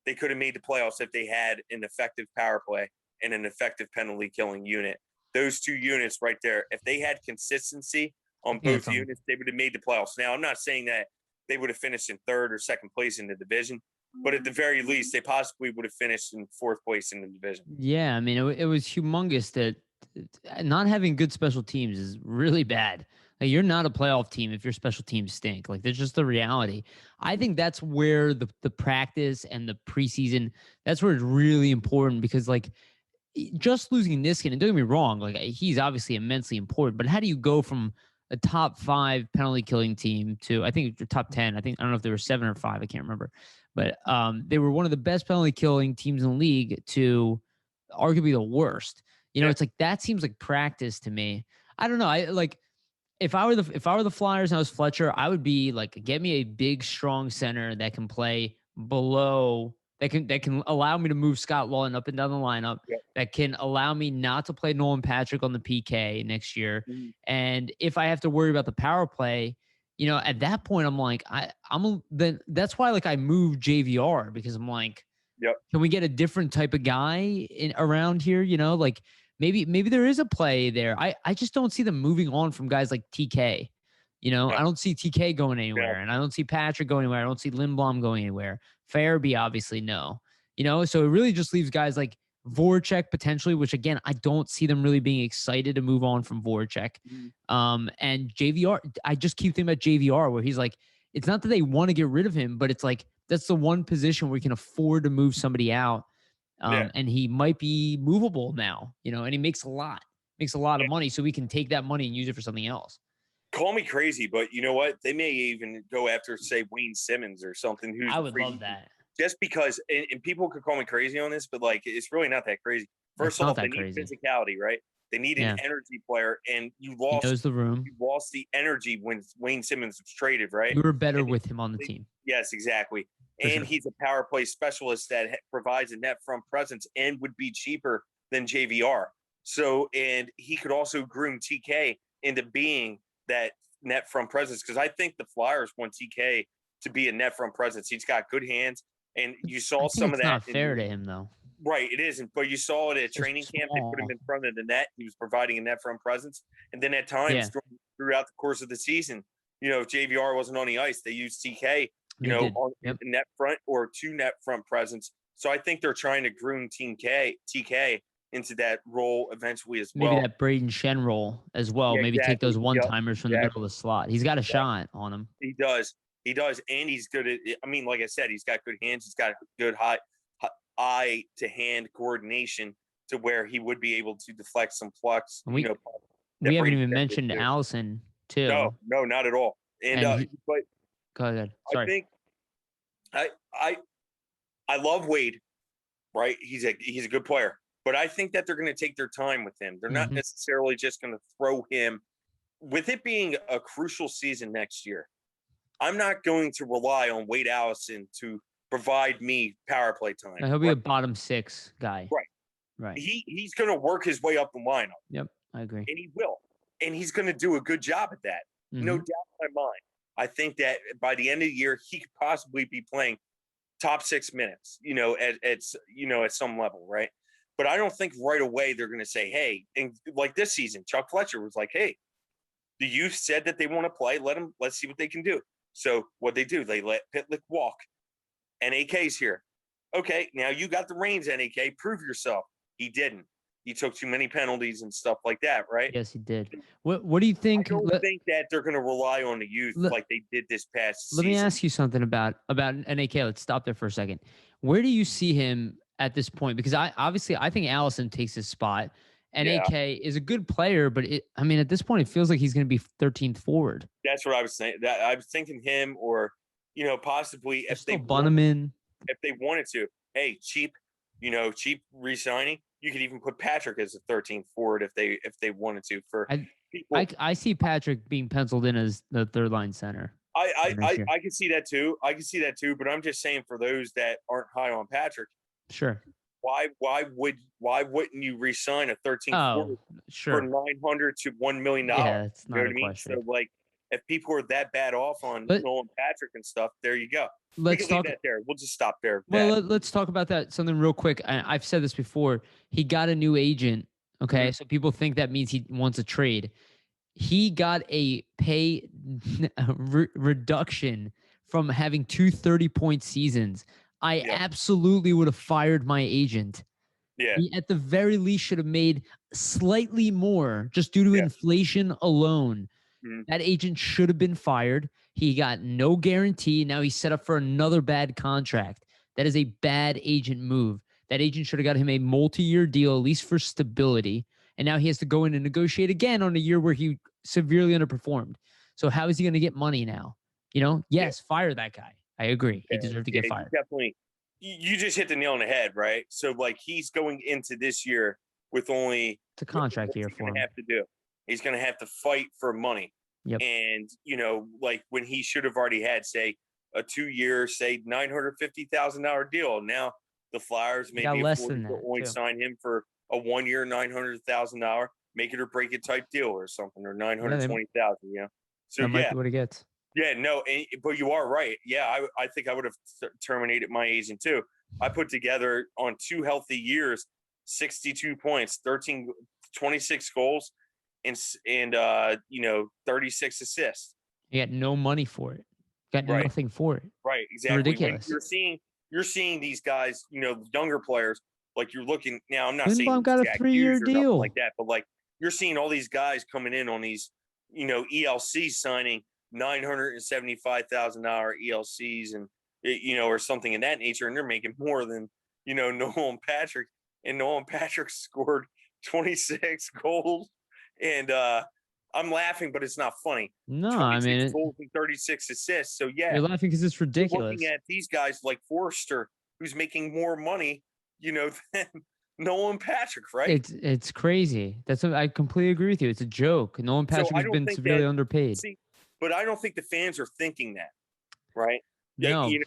They could have made the playoffs if they had an effective power play and an effective penalty killing unit. Those two units right there, if they had consistency on both units, they would have made the playoffs. Now, I'm not saying that they would have finished in third or second place in the division, but at the very least, they possibly would have finished in fourth place in the division. Yeah, I mean, it was humongous that not having good special teams is really bad. Like, you're not a playoff team if your special teams stink. Like, that's just the reality. I think that's where the practice and the preseason, that's where it's really important, because, like, just losing Niskanen, and don't get me wrong, like, he's obviously immensely important, but how do you go from a top 5 penalty killing team to, I think, the top 10? I don't know if there were 7 or 5. I can't remember. But they were one of the best penalty killing teams in the league to arguably the worst. It's like, that seems like practice to me. I don't know. If I were the Flyers and I was Fletcher, I would be like, get me a big, strong center that can play below, that can allow me to move Scott Wallen up and down the lineup, that can allow me not to play Nolan Patrick on the PK next year. Mm-hmm. And if I have to worry about the power play, at that point, I'm like, then that's why, like, I moved JVR, because I'm like, can we get a different type of guy around here? Like, maybe there is a play there. I just don't see them moving on from guys like TK. I don't see TK going anywhere, and I don't see Patrick going anywhere. I don't see Lindblom going anywhere. Farabee, obviously, no. So it really just leaves guys like Voracek potentially, which, again, I don't see them really being excited to move on from Voracek. And JVR, I just keep thinking about JVR, where he's like, it's not that they want to get rid of him, but it's like, that's the one position where we can afford to move somebody out. And he might be movable now, and he makes a lot of money, so we can take that money and use it for something else. Call me crazy, but you know what? They may even go after, say, Wayne Simmons or something. I would love that. Just because, and people could call me crazy on this, but, like, it's really not that crazy. First off, they need physicality, right? They need an energy player, and you lost. He knows the room. You lost the energy when Wayne Simmons was traded, right? You were better with him on the team. Yes, exactly. And he's a power play specialist that provides a net front presence and would be cheaper than JVR. So, and he could also groom TK into being that net front presence, because I think the Flyers want TK to be a net front presence. He's got good hands, and you saw some of that. It's not fair to him, though. Right, it isn't. But you saw it at training camp. They put him in front of the net. He was providing a net front presence. And then at times throughout the course of the season, if JVR wasn't on the ice, they used TK, on the net front or 2 net front presence. So I think they're trying to groom TK into that role eventually as well. Maybe that Braden Shen role as well. Yeah, maybe take those one-timers from the middle of the slot. He's got a shot on him. He does. And he's good at, I mean, like I said, he's got good hands. He's got good eye-to-hand coordination to where he would be able to deflect some pucks. We haven't even mentioned Allison, too. No, not at all. And but go ahead. Sorry. I think I love Wade, right? He's a good player. But I think that they're going to take their time with him. They're not necessarily just going to throw him. With it being a crucial season next year, I'm not going to rely on Wade Allison to provide me power play time. He'll be a bottom 6 guy. Right. He's going to work his way up the lineup. Yep, I agree. And he will. And he's going to do a good job at that. No doubt in my mind. I think that by the end of the year, he could possibly be playing top 6 minutes, at some level, right? But I don't think right away they're going to say, hey, and like this season, Chuck Fletcher was like, hey, the youth said that they want to play. Let's see what they can do. So what they do, they let Pitlick walk. NAK's here. Okay, now you got the reins, NAK. Prove yourself. He didn't. He took too many penalties and stuff like that, right? Yes, he did. What do you think? I don't think that they're going to rely on the youth like they did this past season. Let me ask you something about NAK. Let's stop there for a second. Where do you see him at this point? Because I think Allison takes his spot. NAK is a good player, but at this point, it feels like he's going to be 13th forward. That's what I was saying. I was thinking him, or possibly if they Bunneman. if they wanted to, hey, cheap re-signing. You could even put Patrick as a 13th forward if they wanted to. For people, I see Patrick being penciled in as the third line center. I can see that too. But I'm just saying, for those that aren't high on Patrick, sure. Why wouldn't you re-sign a 13th forward for $900 to $1 million? Yeah, it's not a question. So, like, if people are that bad off on Nolan Patrick and stuff, there you go. Let's talk that there. We'll just stop there. Well, let's talk about that something real quick. I've said this before. He got a new agent. Okay, so people think that means he wants a trade. He got a pay reduction from having 2 30-point seasons. I absolutely would have fired my agent. Yeah. He at the very least should have made slightly more just due to inflation alone. That agent should have been fired. He got no guarantee. Now he's set up for another bad contract. That is a bad agent move. That agent should have got him a multi-year deal, at least for stability. And now he has to go in and negotiate again on a year where he severely underperformed. So how is he going to get money now? Fire that guy. I agree. He deserved to get fired. Definitely. You just hit the nail on the head, right? So, like, he's going into this year with only it's a contract year for him. He's going to have to fight for money. Yep. And, like, when he should have already had, say, a 2-year, say, $950,000 deal. Now the Flyers maybe only sign him for a 1-year, $900,000, make it or break it type deal or something, or $920,000. So that might be what he gets. Yeah, no, but you are right. Yeah, I think I would have terminated my agent too. I put together on 2 healthy years, 62 points, 26 goals, and 36 assists. You got no money for it. Got nothing for it. Right, exactly. Ridiculous. You're seeing these guys, younger players. Like, you're looking now. I'm not Lindblom saying got a 3-year deal like that, but like, you're seeing all these guys coming in on these, ELC signing $975,000 ELCs and or something in that nature, and they're making more than Nolan Patrick. And Nolan Patrick scored 26 goals, and I'm laughing, but it's not funny. No, I mean, goals and 36 assists. So yeah, you're laughing because it's ridiculous. Looking at these guys like Forrester, who's making more money, than Nolan Patrick, right? It's crazy. I completely agree with you. It's a joke. Nolan Patrick has been severely underpaid. But I don't think the fans are thinking that, right? No. They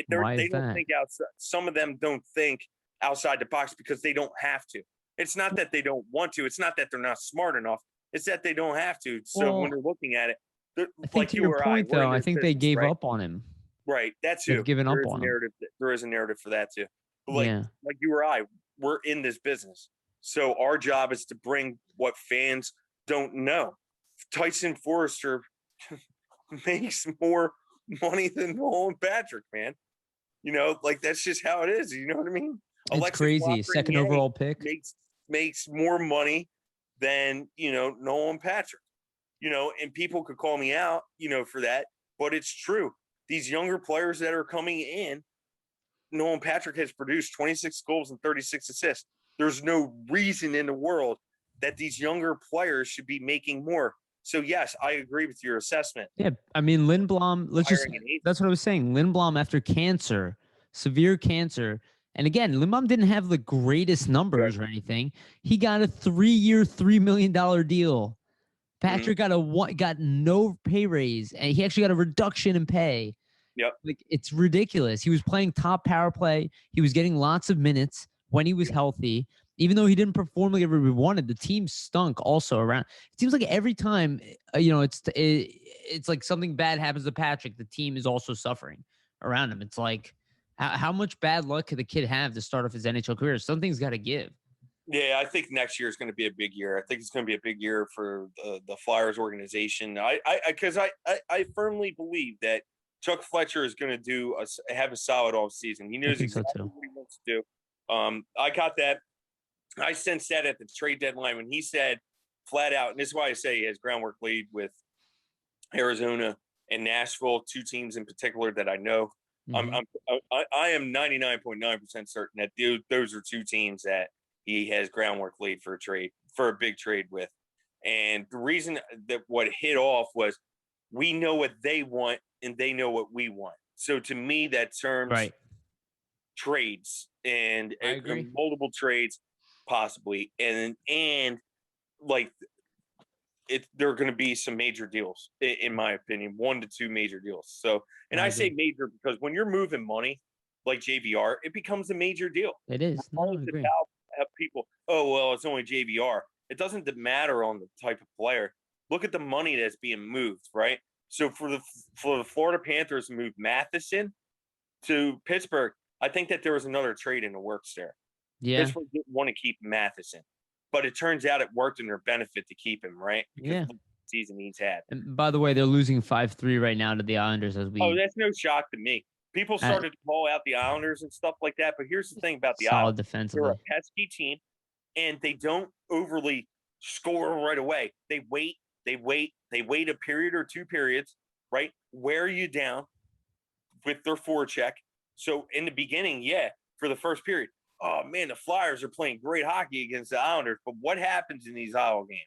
don't think outside. Some of them don't think outside the box because they don't have to. It's not that they don't want to. It's not that they're not smart enough. It's that they don't have to. So when they're looking at it, I think to your point, though, I think they gave up on him. Right. That's who. They've given up on him. There is a narrative for that too. But like you or I, we're in this business. So our job is to bring what fans don't know. Tyson Forrester makes more money than Nolan Patrick, man. Like, that's just how it is. You know what I mean? It's Alexis crazy. Lafreniere second overall pick makes more money than Nolan Patrick. And people could call me out, for that, but it's true. These younger players that are coming in, Nolan Patrick has produced 26 goals and 36 assists. There's no reason in the world that these younger players should be making more. So, yes, I agree with your assessment. Yeah, I mean, Lindblom, that's what I was saying. Lindblom, after severe cancer, and again, Lindblom didn't have the greatest numbers or anything. He got a 3-year, $3 million deal. Patrick got no pay raise, and he actually got a reduction in pay. Yep. Like, it's ridiculous. He was playing top power play. He was getting lots of minutes when he was healthy. Even though he didn't perform like everybody wanted, the team stunk also around. It seems like every time, it's like something bad happens to Patrick, the team is also suffering around him. It's like, how much bad luck could the kid have to start off his NHL career? Something's got to give. Yeah, I think next year is going to be a big year. I think it's going to be a big year for the Flyers organization. Because I firmly believe that Chuck Fletcher is going to have a solid offseason. He knows exactly what he wants to do. I got that. I sensed that at the trade deadline when he said flat out, and this is why I say he has groundwork lead with Arizona and Nashville, 2 teams in particular that I know. Mm-hmm. I am 99.9% certain that those are 2 teams that he has groundwork lead for a big trade with. And the reason that what hit off was we know what they want and they know what we want. So to me, that terms trades and I agree. multiple trades possibly, and like there are going to be some major deals in my opinion, 1 to 2 major deals. So, and I say major because when you're moving money like JVR, it becomes a major deal. It is. No, I agree. Have people, oh well, it's only JVR. It doesn't matter on the type of player. Look at the money that's being moved, right? So for the Florida Panthers to move Matheson to Pittsburgh, I think that there was another trade in the works there. Yeah. Pittsburgh didn't want to keep Matheson, but it turns out it worked in their benefit to keep him, right? Because of the season he's had. And by the way, they're losing 5-3 right now to the Islanders as we. Oh, that's no shock to me. People started to call out the Islanders and stuff like that, but here's the thing about the solid Islanders. Defensively. They're a pesky team, and they don't overly score right away. They wait a period or 2 periods, right? Wear you down with their forecheck. So in the beginning, for the first period, oh man, the Flyers are playing great hockey against the Islanders. But what happens in these Isle games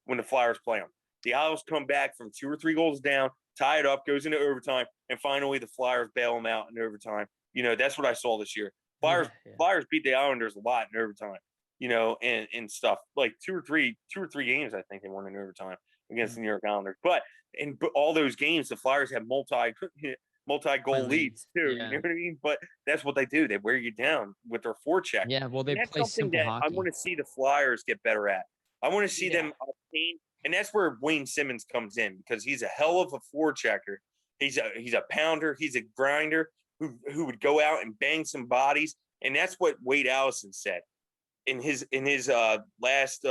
when the Flyers play them? The Isles come back from 2 or 3 goals down, tie it up, goes into overtime, and finally the Flyers bail them out in overtime. That's what I saw this year. Flyers beat the Islanders a lot in overtime, and stuff. Like 2 or 3 games, I think they won in overtime against the New York Islanders. But in all those games, the Flyers have multi-goal leads too. Yeah. You know what I mean? But that's what they do. They wear you down with their forecheck. Yeah, well, they play simple that hockey. I want to see the Flyers get better at. I want to see them obtain, and that's where Wayne Simmons comes in because he's a hell of a forechecker. He's a pounder. He's a grinder who would go out and bang some bodies, and that's what Wade Allison said in his last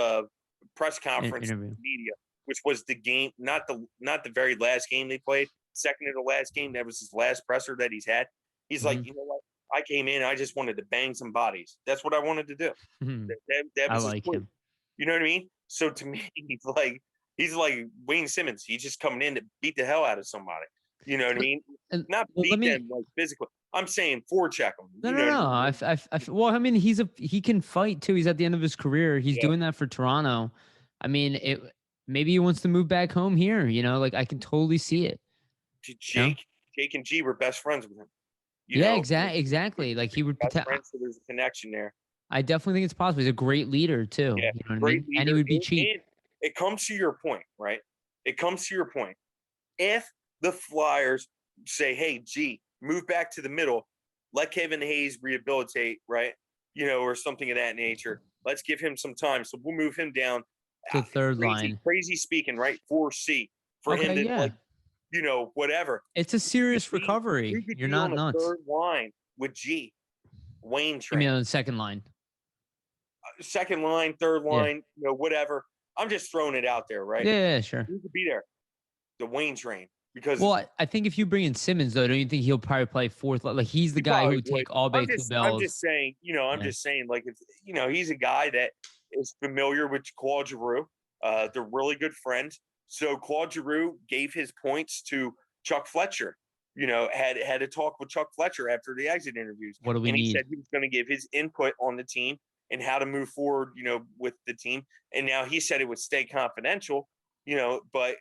press conference in the media, which was the game, not the very last game they played. Second to the last game, that was his last presser that he's had. He's like, you know what? I came in, I just wanted to bang some bodies. That's what I wanted to do. That was his point. You know what I mean? So to me, he's like Wayne Simmons. He's just coming in to beat the hell out of somebody. You know what I mean? Not beat them like physically. I'm saying forecheck them. No. Well, I mean, he can fight too. He's at the end of his career. He's doing that for Toronto. I mean, maybe he wants to move back home here. I can totally see it. Jake and G were best friends with him. Exactly. Like he would best friends, so there's a connection there. I definitely think it's possible. He's a great leader too. Yeah, leader, and he would be cheap. And it comes to your point, right? It comes to your point. If the Flyers say, "Hey, G, move back to the middle, let Kevin Hayes rehabilitate," right? Or something of that nature. Let's give him some time. So we'll move him down to third line. Crazy speaking, right? 4C for him to whatever. It's a serious recovery. You're not nuts. Third line with G, Wayne train. You mean on the second line? Second line, third line, whatever. I'm just throwing it out there, right? Yeah, sure. Who could be there? The Wayne train. Because I think if you bring in Simmons, though, don't you think he'll probably play fourth? Like he's the guy who would take all big two bells. I'm just saying, just saying, like, he's a guy that is familiar with Claude Giroux. They're really good friends. So Claude Giroux gave his points to Chuck Fletcher. Had a talk with Chuck Fletcher after the exit interviews. What do we need? And he said he was going to give his input on the team and how to move forward, with the team. And now he said it would stay confidential, but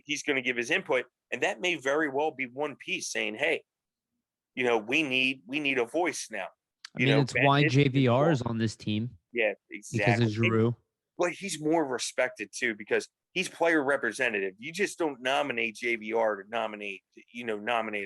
he's going to give his input. And that may very well be one piece saying, hey, we need a voice now. It's why JVR is on this team. Yeah, exactly. Because of Giroux. But he's more respected too because he's player representative. You just don't nominate JVR to nominate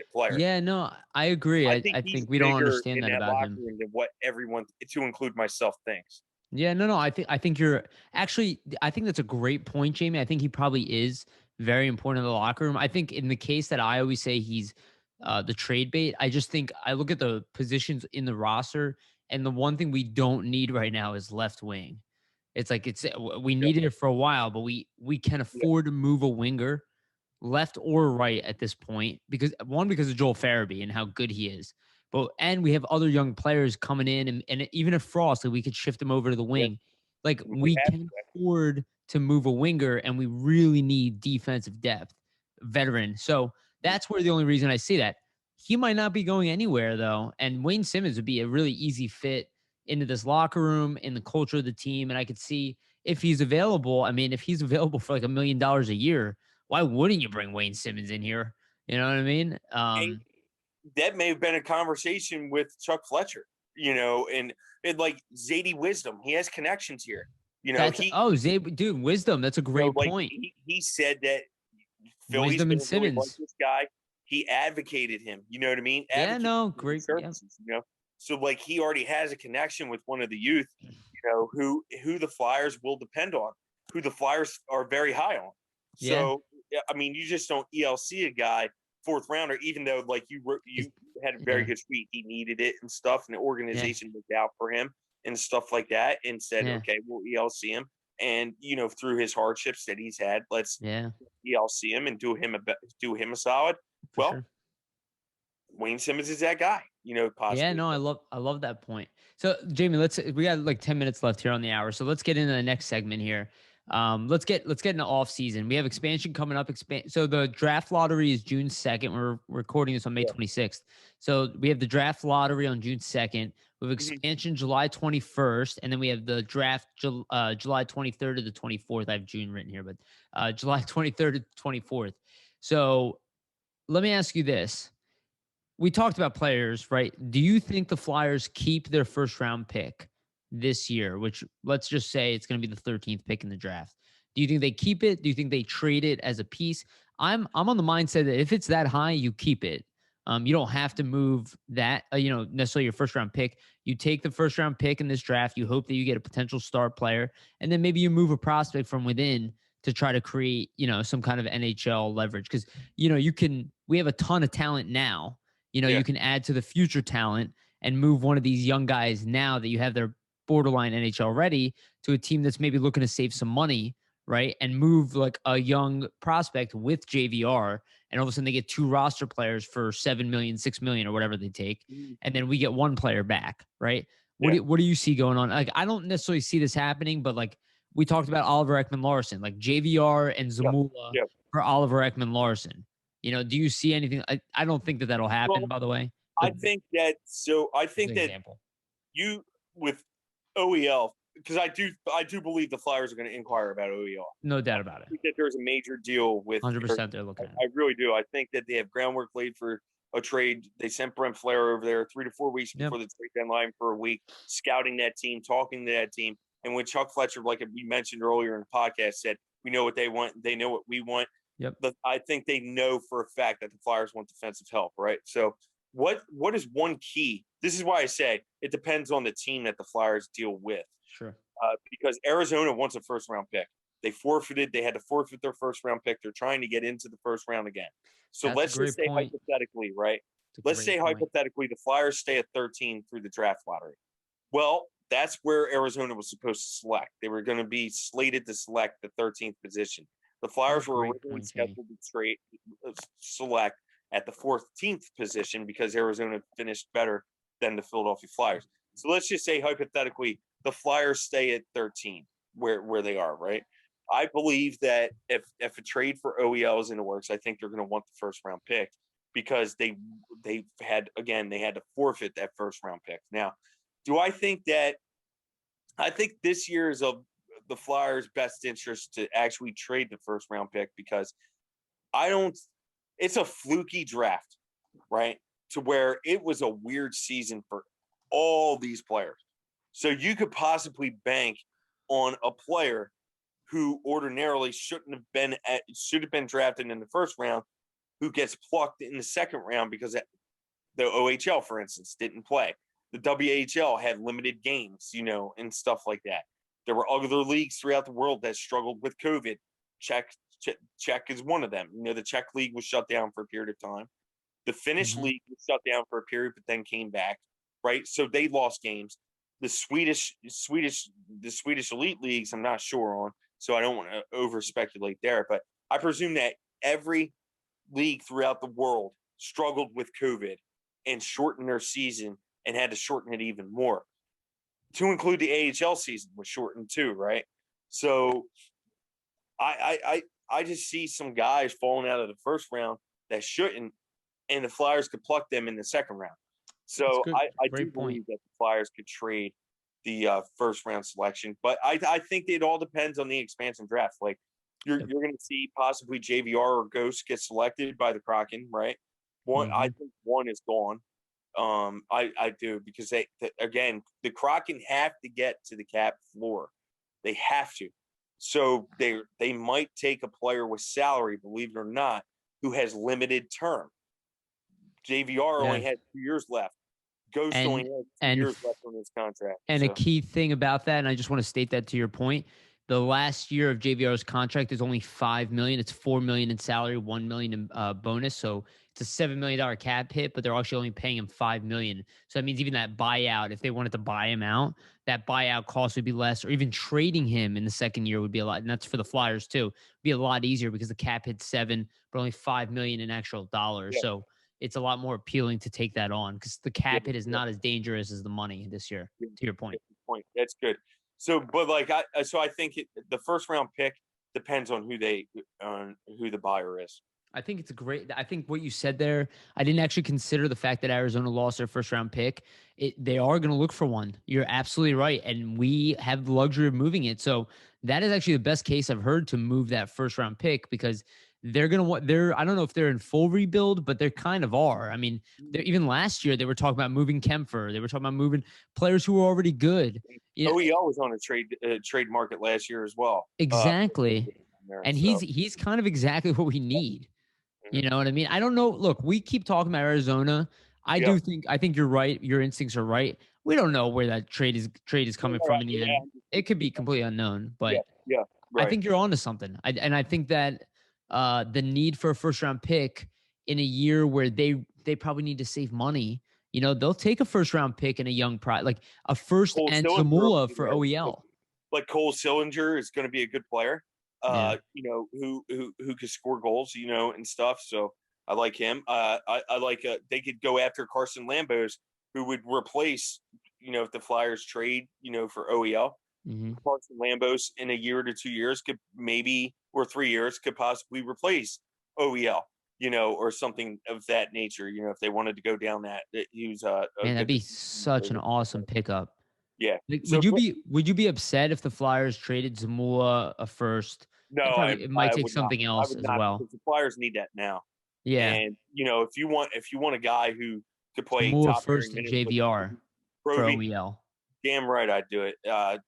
a player. Yeah, no, I agree. I think we don't understand that about him. Than what everyone, to include myself, thinks. Yeah, no. I think you're actually. I think that's a great point, Jamey. I think he probably is very important in the locker room. I think in the case that I always say he's the trade bait. I just think I look at the positions in the roster, and the one thing we don't need right now is left wing. It's like we needed it for a while, but we can afford to move a winger left or right at this point because of Joel Farabee and how good he is. And we have other young players coming in and even if Frost, we could shift him over to the wing. Yeah. Like we can afford to move a winger and we really need defensive depth, veteran. So that's where the only reason I say that. He might not be going anywhere though. And Wayne Simmons would be a really easy fit into this locker room, in the culture of the team. And I could see if he's available. I mean, if he's available for like $1 million a year, why wouldn't you bring Wayne Simmons in here? You know what I mean? that may have been a conversation with Chuck Fletcher, and like Zadie Wisdom. He has connections here. Dude, Wisdom. That's a great point. He said that Philly's Wisdom and really like Simmons. this guy. He advocated him. You know what I mean? Yeah, no, great. Services, So like he already has a connection with one of the youth, who the Flyers will depend on, who the Flyers are very high on. So I mean, you just don't ELC a guy 4th rounder, even though like you had a very good tweet. He needed it and stuff, and the organization looked out for him and stuff like that, and said, okay, we'll ELC him. And through his hardships that he's had, let's ELC him and do him a solid. Sure. Wayne Simmons is that guy, possibly. Yeah, no, I love that point. So Jamey, we got like 10 minutes left here on the hour. So let's get into the next segment here. Let's get into off season. We have expansion coming up. So the draft lottery is June 2nd. We're recording this on May 26th. So we have the draft lottery on June 2nd. We have expansion July 21st, and then we have the draft July 23rd to the 24th. I have June written here, but July 23rd to 24th. So let me ask you this. We talked about players, right? Do you think the Flyers keep their 1st round pick this year, which let's just say it's going to be the 13th pick in the draft? Do you think they keep it? Do you think they trade it as a piece? I'm on the mindset that if it's that high, you keep it. You don't have to move that, necessarily your 1st round pick. You take the 1st round pick in this draft. You hope that you get a potential star player, and then maybe you move a prospect from within to try to create, some kind of NHL leverage. Because, we have a ton of talent now. You can add to the future talent and move one of these young guys now that you have their borderline NHL ready to a team that's maybe looking to save some money, right? And move like a young prospect with JVR, and all of a sudden they get 2 roster players for $7 million, $6 million, or whatever they take, and then we get 1 player back, right? What do you see going on? Like, I don't necessarily see this happening, but like we talked about Oliver Ekman-Larsson, like JVR and Zamula for Oliver Ekman-Larsson. Do you see anything? I don't think that'll happen, by the way. I think that you with OEL, because I do believe the Flyers are going to inquire about OEL. No doubt about it. I think that there's a major deal with 100% they're looking at it. I really do. I think that they have groundwork laid for a trade. They sent Brent Flair over there 3 to 4 weeks before the trade deadline for a week, scouting that team, talking to that team. And when Chuck Fletcher, like we mentioned earlier in the podcast, said, we know what they want, they know what we want. But I think they know for a fact that the Flyers want defensive help, right? So what is one key? This is why I say it depends on the team that the Flyers deal with. Sure. Because Arizona wants a 1st round pick. They had to forfeit their 1st round pick. They're trying to get into the 1st round again. So let's just say hypothetically, right? Let's say hypothetically the Flyers stay at 13 through the draft lottery. Well, that's where Arizona was supposed to select. They were going to be slated to select the 13th position. The Flyers were originally scheduled to select at the 14th position because Arizona finished better than the Philadelphia Flyers. So let's just say hypothetically the Flyers stay at 13 where they are, right? I believe that if a trade for OEL is in the works, I think they're going to want the 1st round pick because they had to forfeit that 1st round pick. Now, do I think that – I think this year is the Flyers' best interest to actually trade the 1st round pick because it's a fluky draft, right? To where it was a weird season for all these players. So you could possibly bank on a player who ordinarily should have been drafted in the 1st round, who gets plucked in the 2nd round because the OHL, for instance, didn't play. The WHL had limited games, and stuff like that. There were other leagues throughout the world that struggled with COVID. Czech is one of them. The Czech league was shut down for a period of time. The Finnish league was shut down for a period, but then came back, right? So they lost games. The Swedish elite leagues, I'm not sure on, so I don't want to over speculate there. But I presume that every league throughout the world struggled with COVID and shortened their season and had to shorten it even more. To include the AHL season was shortened too, right? So I just see some guys falling out of the 1st round that shouldn't, and the Flyers could pluck them in the 2nd round. So I do believe that the Flyers could trade the 1st round selection, but I think it all depends on the expansion draft. Like you're going to see possibly JVR or Ghost get selected by the Kraken, right? I think one is gone. I do, because again, the Kraken have to get to the cap floor. They have to. So they might take a player with salary, believe it or not, who has limited term. JVR only has 2 years left. Ghost only has 2 years left on his contract. And a key thing about that, and I just want to state that to your point, the last year of JVR's contract is only $5 million. It's $4 million in salary, $1 million in bonus. So it's a $7 million cap hit, but they're actually only paying him $5 million. So that means even that buyout, if they wanted to buy him out, that buyout cost would be less, or even trading him in the second year would be a lot. And that's for the Flyers too. It'd be a lot easier because the cap hits $7 million, but only $5 million in actual dollars. Yeah. So it's a lot more appealing to take that on because the cap hit is not as dangerous as the money this year. To your point. That's good. So, but I think the first round pick depends on who the buyer is. I think it's I think what you said there, I didn't actually consider the fact that Arizona lost their first round pick. They are going to look for one. You're absolutely right. And we have the luxury of moving it. So that is actually the best case I've heard to move that first round pick, because they're going to want, I don't know if they're in full rebuild, but they kind of are. I mean, even last year, they were talking about moving Kempfer. They were talking about moving players who were already good. OEL was on a trade market last year as well. Exactly. And he's kind of exactly what we need. You know what I mean? I don't know. Look, we keep talking about Arizona. I think you're right. Your instincts are right. We don't know where that trade is coming from in the end. It could be completely unknown, but right. I think you're onto something. I think that the need for a first round pick in a year where they probably need to save money, they'll take a first round pick in a young like a first Cole and Zamula for OEL. Like Cole Sillinger is going to be a good player. Who could score goals, and stuff. So I like him. I like they could go after Carson Lambos, who would replace, if the Flyers trade, for OEL. Mm-hmm. Carson Lambos in a year to 2 years or 3 years could possibly replace OEL, or something of that nature. If they wanted to go down that, he was that'd be such an awesome pickup. Yeah. Would you be upset if the Flyers traded Zamula a first? No, it might take something else as well. The Flyers need that now. Yeah, and if you want a guy who could play top first in JVR for OEL, damn right I'd do it.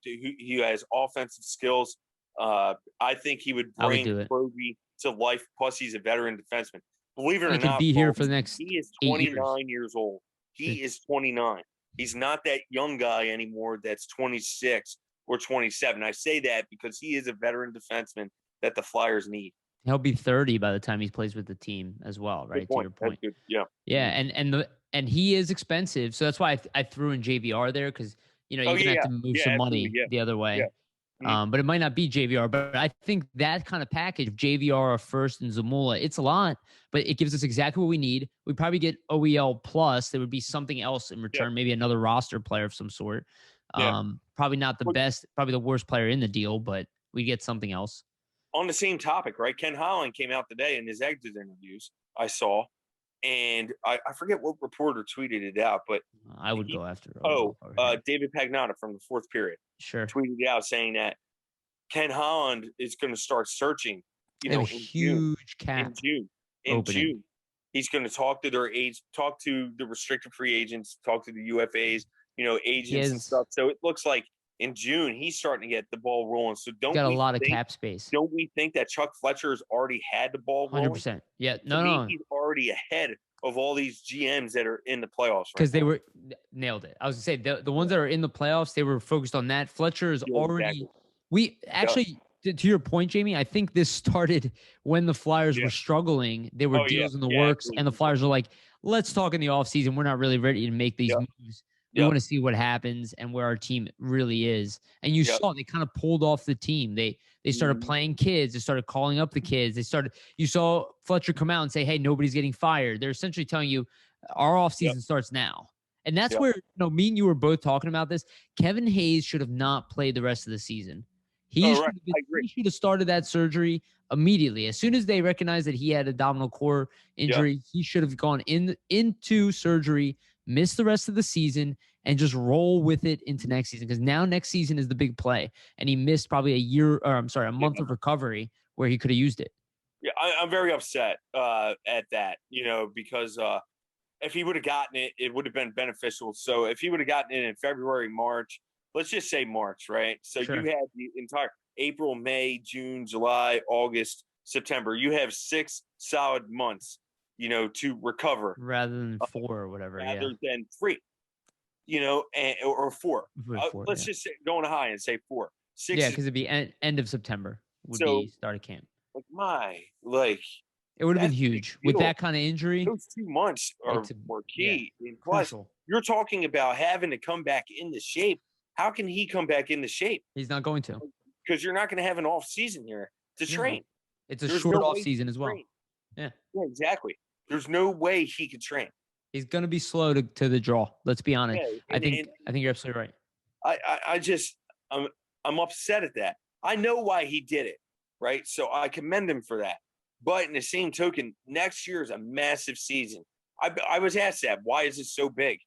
He has offensive skills. I think he would bring Proby to life. Plus, he's a veteran defenseman. Believe it or not, he could be here for the next. He is 29 years old. He is 29. He's not that young guy anymore. That's 26. Or 27. I say that because he is a veteran defenseman that the Flyers need. He'll be 30 by the time he plays with the team as well, right? To your point. Yeah. Yeah, and he is expensive, so that's why I threw in JVR there, because you're gonna have to move some money the other way. Yeah. Mm-hmm. But it might not be JVR. But I think that kind of package, JVR, a first, and Zamula, it's a lot, but it gives us exactly what we need. We probably get OEL plus. There would be something else in return, maybe another roster player of some sort. Probably not the best, probably the worst player in the deal, but we get something else. On the same topic, right? Ken Holland came out today in his exit interviews, I saw, and I forget what reporter tweeted it out, but I would go after. David Pagnotta from the fourth period, tweeted it out saying that Ken Holland is going to start searching, in huge cap in June. He's going to talk to talk to the restricted free agents, talk to the UFAs. Agents and stuff. So it looks like in June he's starting to get the ball rolling. So got a lot of cap space. Don't we think that Chuck Fletcher has already had the ball rolling? 100%. Yeah. No. He's already ahead of all these GMs that are in the playoffs. Because they were nailed it. I was gonna say the ones that are in the playoffs, they were focused on that. Fletcher is already. Exactly. We actually. To your point, Jamey, I think this started when the Flyers were struggling. There were deals in the works, absolutely. And the Flyers were like, let's talk in the offseason. We're not really ready to make these moves. We want to see what happens and where our team really is. And you saw they kind of pulled off the team. They started playing kids. They started calling up the kids. You saw Fletcher come out and say, hey, nobody's getting fired. They're essentially telling you our offseason starts now. And that's where, me and you were both talking about this. Kevin Hayes should have not played the rest of the season. He should have started that surgery immediately. As soon as they recognized that he had a abdominal core injury, he should have gone into surgery, missed the rest of the season, and just roll with it into next season. Because now next season is the big play. And he missed probably a month of recovery where he could have used it. Yeah, I'm very upset at that, because if he would have gotten it, it would have been beneficial. So if he would have gotten it in February, March, let's just say March, right? So you Sure. had the entire April, May, June, July, August, September. You have 6 solid months, to recover Rather than 4 or whatever. Yeah. rather than 3, or 4. With 4. Let's Yeah. just say going high and say 4. 6 Yeah. is Because it'd be end of September would so be start of camp. like It would have been that's a big huge with deal. that kind of injury. Those 2 months are It's more yeah, key. And plus, crucial. you're talking about having to come back into shape. How can he come back into shape? He's not going to. Because you're not going to have an off season here to No. train. It's a There's short no off way he season can as well. train. Yeah. Yeah, exactly. There's no way he could train. He's going to be slow to the draw. Let's be honest. Yeah, I think you're absolutely right. I'm upset at that. I know why he did it, right? So I commend him for that. But in the same token, next year is a massive season. I was asked that. Why is it so big?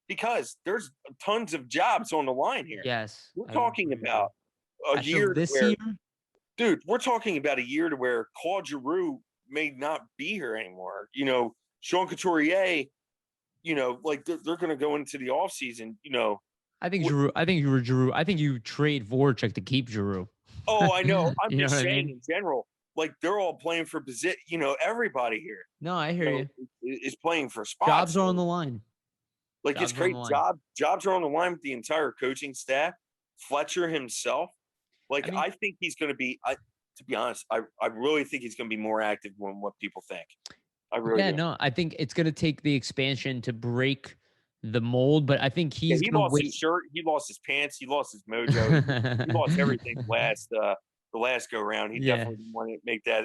Because there's tons of jobs on the line here. Yes. We're talking about a year this where, year. dude, we're talking about a year to where Claude Giroux may not be here anymore. Sean Couturier, like they're going to go into the offseason, I think Giroux. I think you trade Voracek to keep Giroux. Oh, I know. I'm you know just what saying I mean? in general, like they're all playing for position. Everybody here. No, I hear you. Is playing for spots. Jobs are on the line. Like it's great. Jobs are on the line with the entire coaching staff. Fletcher himself. Like I think he's going to be. To be honest, I really think he's going to be more active than what people think. I really do. No, I think it's going to take the expansion to break the mold, but I think he's he going to lost his shirt, he lost his pants, he lost his mojo, he lost everything the last go round. He definitely didn't want to make that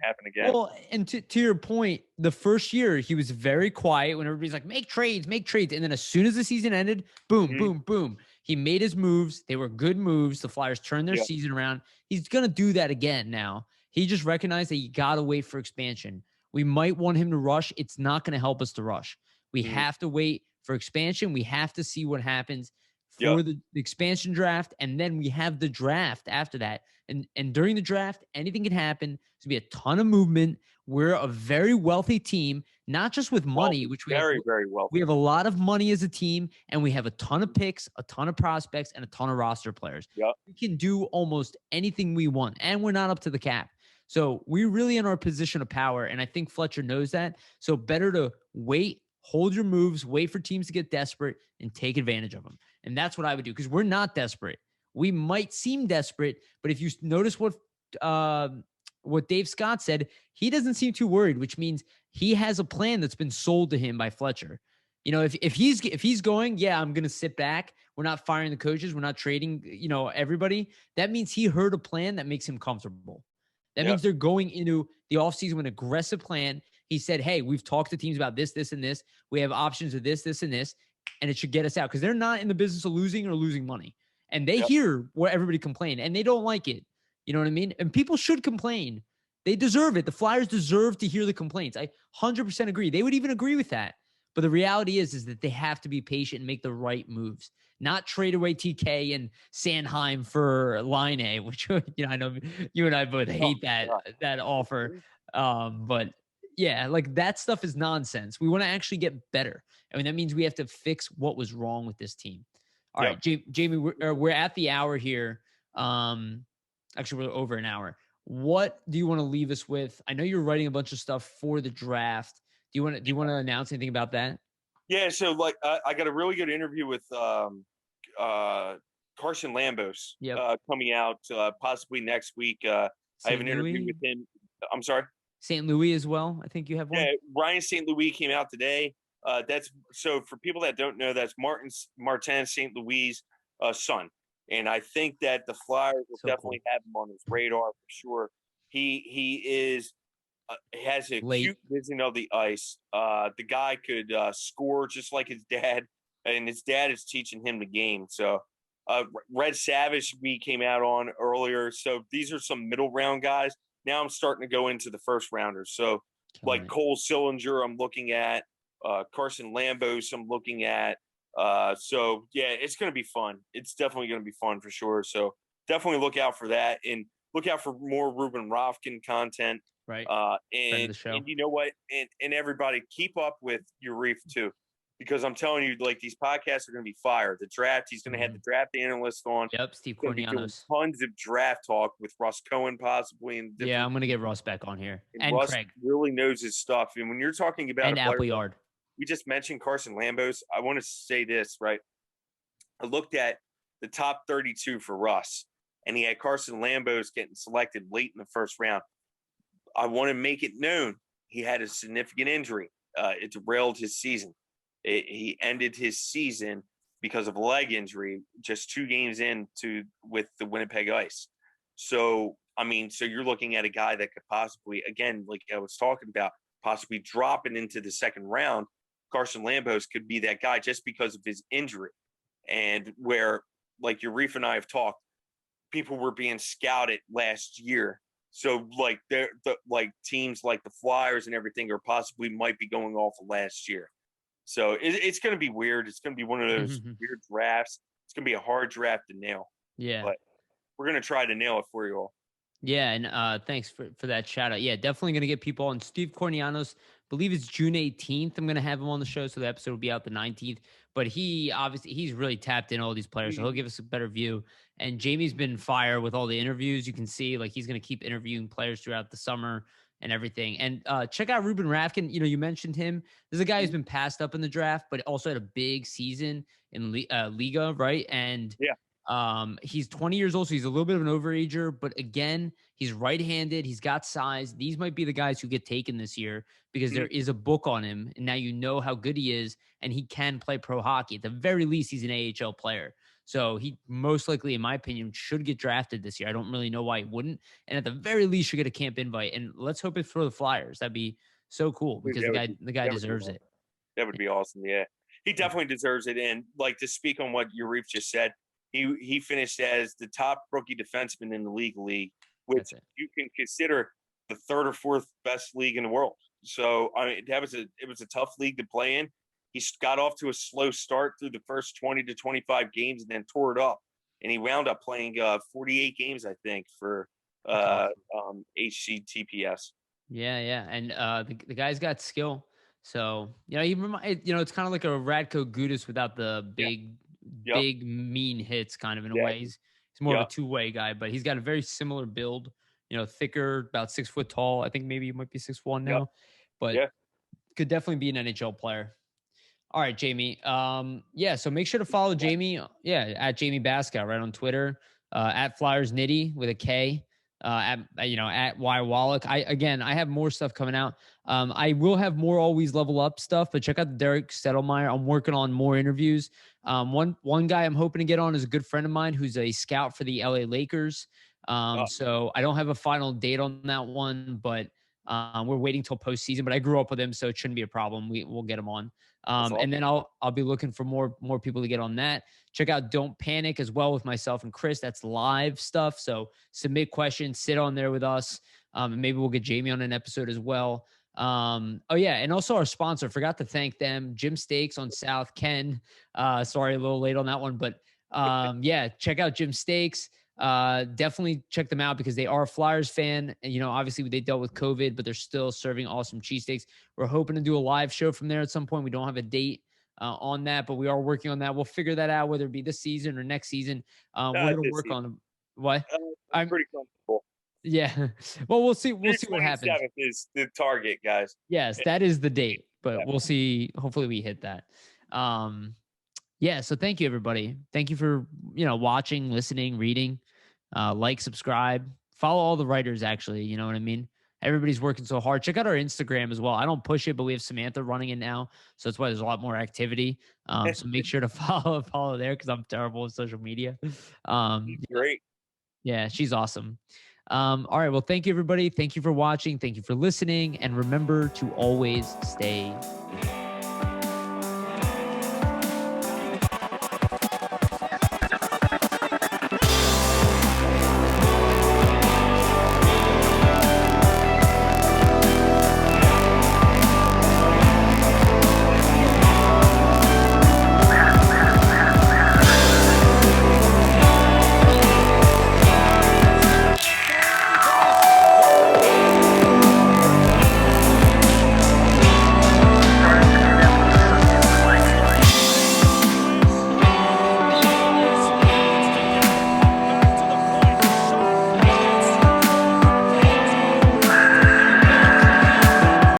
happen again. Well, and to your point, the first year he was very quiet when everybody's like, make trades, and then as soon as the season ended, boom, boom, boom. He made his moves. They were good moves. The Flyers turned their season around. He's going to do that again now. He just recognized that you got to wait for expansion. We might want him to rush. It's not going to help us to rush. We have to wait for expansion. We have to see what happens for the expansion draft, and then we have the draft after that. And during the draft, anything can happen. There's going to be a ton of movement. We're a very wealthy team, not just with money, which we very, very wealthy. We have a lot of money as a team, and we have a ton of picks, a ton of prospects, and a ton of roster players. Yep. We can do almost anything we want, and we're not up to the cap. So we're really in our position of power, and I think Fletcher knows that. So better to wait, hold your moves, wait for teams to get desperate, and take advantage of them. And that's what I would do, because we're not desperate. We might seem desperate, but if you notice what Dave Scott said, he doesn't seem too worried, which means he has a plan that's been sold to him by Fletcher. If he's going, I'm going to sit back. We're not firing the coaches. We're not trading, everybody. That means he heard a plan that makes him comfortable. That means they're going into the offseason with an aggressive plan. He said, hey, we've talked to teams about this, this, and this. We have options of this, this, and this, and it should get us out, because they're not in the business of losing or losing money. And they hear where everybody complained, and they don't like it. You know what I mean? And people should complain. They deserve it. The Flyers deserve to hear the complaints. I 100% agree. They would even agree with that. But the reality is that they have to be patient and make the right moves, not trade away TK and Sanheim for Line, which, I know you and I both hate that offer. But yeah, like that stuff is nonsense. We want to actually get better. I mean, that means we have to fix what was wrong with this team. All right, Jamey, we're at the hour here. Actually, we're over an hour. What do you want to leave us with? I know you're writing a bunch of stuff for the draft. Do you want to announce anything about that? Yeah, so I got a really good interview with Carson Lambos coming out possibly next week. I have an interview with him. I'm sorry? St. Louis as well. I think you have one. Yeah, Ryan St. Louis came out today. That's so for people that don't know, that's Martin St. Louis' son. And I think that the Flyers will definitely have him on his radar for sure. He has a cute vision of the ice. The guy could score just like his dad, and his dad is teaching him the game. So Red Savage we came out on earlier. So these are some middle round guys. Now I'm starting to go into the first rounders. So like Cole Sillinger, I'm looking at Carson Lambos, I'm looking at. So yeah, it's going to be fun. It's definitely going to be fun for sure. So definitely look out for that. And look out for more Ruben Rafkin content. Right. And you know what? And everybody keep up with Yariv too, because I'm telling you, like, these podcasts are going to be fire. The draft, he's going to have the draft analyst on. Yep, Steve Doing Cornianos. tons of draft talk with Russ Cohen possibly. Yeah, I'm going to get Russ back on here. And Russ Craig. really knows his stuff. And when you're talking about and Appleyard, we just mentioned Carson Lambos. I want to say this, right? I looked at the top 32 for Russ, and he had Carson Lambos getting selected late in the first round. I want to make it known he had a significant injury. It derailed his season. He ended his season because of a leg injury just 2 games with the Winnipeg Ice. So, I mean, so you're looking at a guy that could possibly, again, like I was talking about, possibly dropping into the second round. Carson Lambos could be that guy just because of his injury. And where, like Yariv and I have talked, people were being scouted last year. So, like, like teams like the Flyers and everything are possibly might be going off of last year. So it's going to be weird. It's going to be one of those weird drafts. It's going to be a hard draft to nail. Yeah. But we're going to try to nail it for you all. Yeah, and thanks for that shout out. Yeah, definitely going to get people on. Steve Cornianos, believe it's June 18th. I'm going to have him on the show, so the episode will be out the 19th. But he's really tapped in all these players, so he'll give us a better view. And Jamey's been fire with all the interviews. You can see, like, he's going to keep interviewing players throughout the summer and everything. And check out Ruben Rafkin. You know, you mentioned him. This is a guy who's been passed up in the draft, but also had a big season in Liga, right? And he's 20 years old, so he's a little bit of an overager, but again, he's right-handed. He's got size. These might be the guys who get taken this year because there is a book on him, and now you know how good he is, and he can play pro hockey. At the very least, he's an AHL player. So he most likely, in my opinion, should get drafted this year. I don't really know why he wouldn't. And at the very least, should get a camp invite. And let's hope it's for the Flyers. That'd be so cool because the guy deserves it. That would be awesome. Yeah, he definitely deserves it. And like to speak on what Yariv just said, he finished as the top rookie defenseman in the league, which you can consider the 3rd or 4th best league in the world. So I mean, it was a tough league to play in. He got off to a slow start through the first 20 to 25 games and then tore it up. And he wound up playing 48 games, I think, for HCTPS. Yeah. And the guy's got skill. So, you know, it's kind of like a Radko Gudas without the big mean hits kind of in a way. He's more of a two-way guy, but he's got a very similar build, you know, thicker, about 6 foot tall. I think maybe he might be 6'1" now, but could definitely be an NHL player. All right, Jamey. So make sure to follow Jamey. At Jamey Baskow, right on Twitter. At Flyers Nitty with a K. At Y Wolok. I have more stuff coming out. I will have more Always Level Up stuff, but check out Derek Stettlemyer. I'm working on more interviews. One guy I'm hoping to get on is a good friend of mine who's a scout for the LA Lakers. So I don't have a final date on that one, but we're waiting till postseason. But I grew up with him, so it shouldn't be a problem. We'll get him on. And then I'll be looking for more people to get on that. Check out Don't Panic as well with myself and Chris. That's live stuff. So submit questions, sit on there with us. And maybe we'll get Jamey on an episode as well. And also our sponsor, forgot to thank them, Jim Steaks on South Ken. Sorry, a little late on that one, but check out Jim Steaks. Definitely check them out because they are a Flyers fan. And, you know, obviously they dealt with COVID, but they're still serving awesome cheesesteaks. We're hoping to do a live show from there at some point. We don't have a date on that, but we are working on that. We'll figure that out, whether it be this season or next season. We're going to work on what? I'm pretty comfortable. Yeah. Well, we'll see. We'll see what happens. Is the target, guys. Yes, that is the date, but we'll see. Hopefully we hit that. So thank you, everybody. Thank you for, watching, listening, reading, like, subscribe, follow all the writers, actually. You know what I mean? Everybody's working so hard. Check out our Instagram as well. I don't push it, but we have Samantha running it now. So that's why there's a lot more activity. So make sure to follow there because I'm terrible with social media. Great. Yeah, she's awesome. All right. Well, thank you, everybody. Thank you for watching. Thank you for listening. And remember to always stay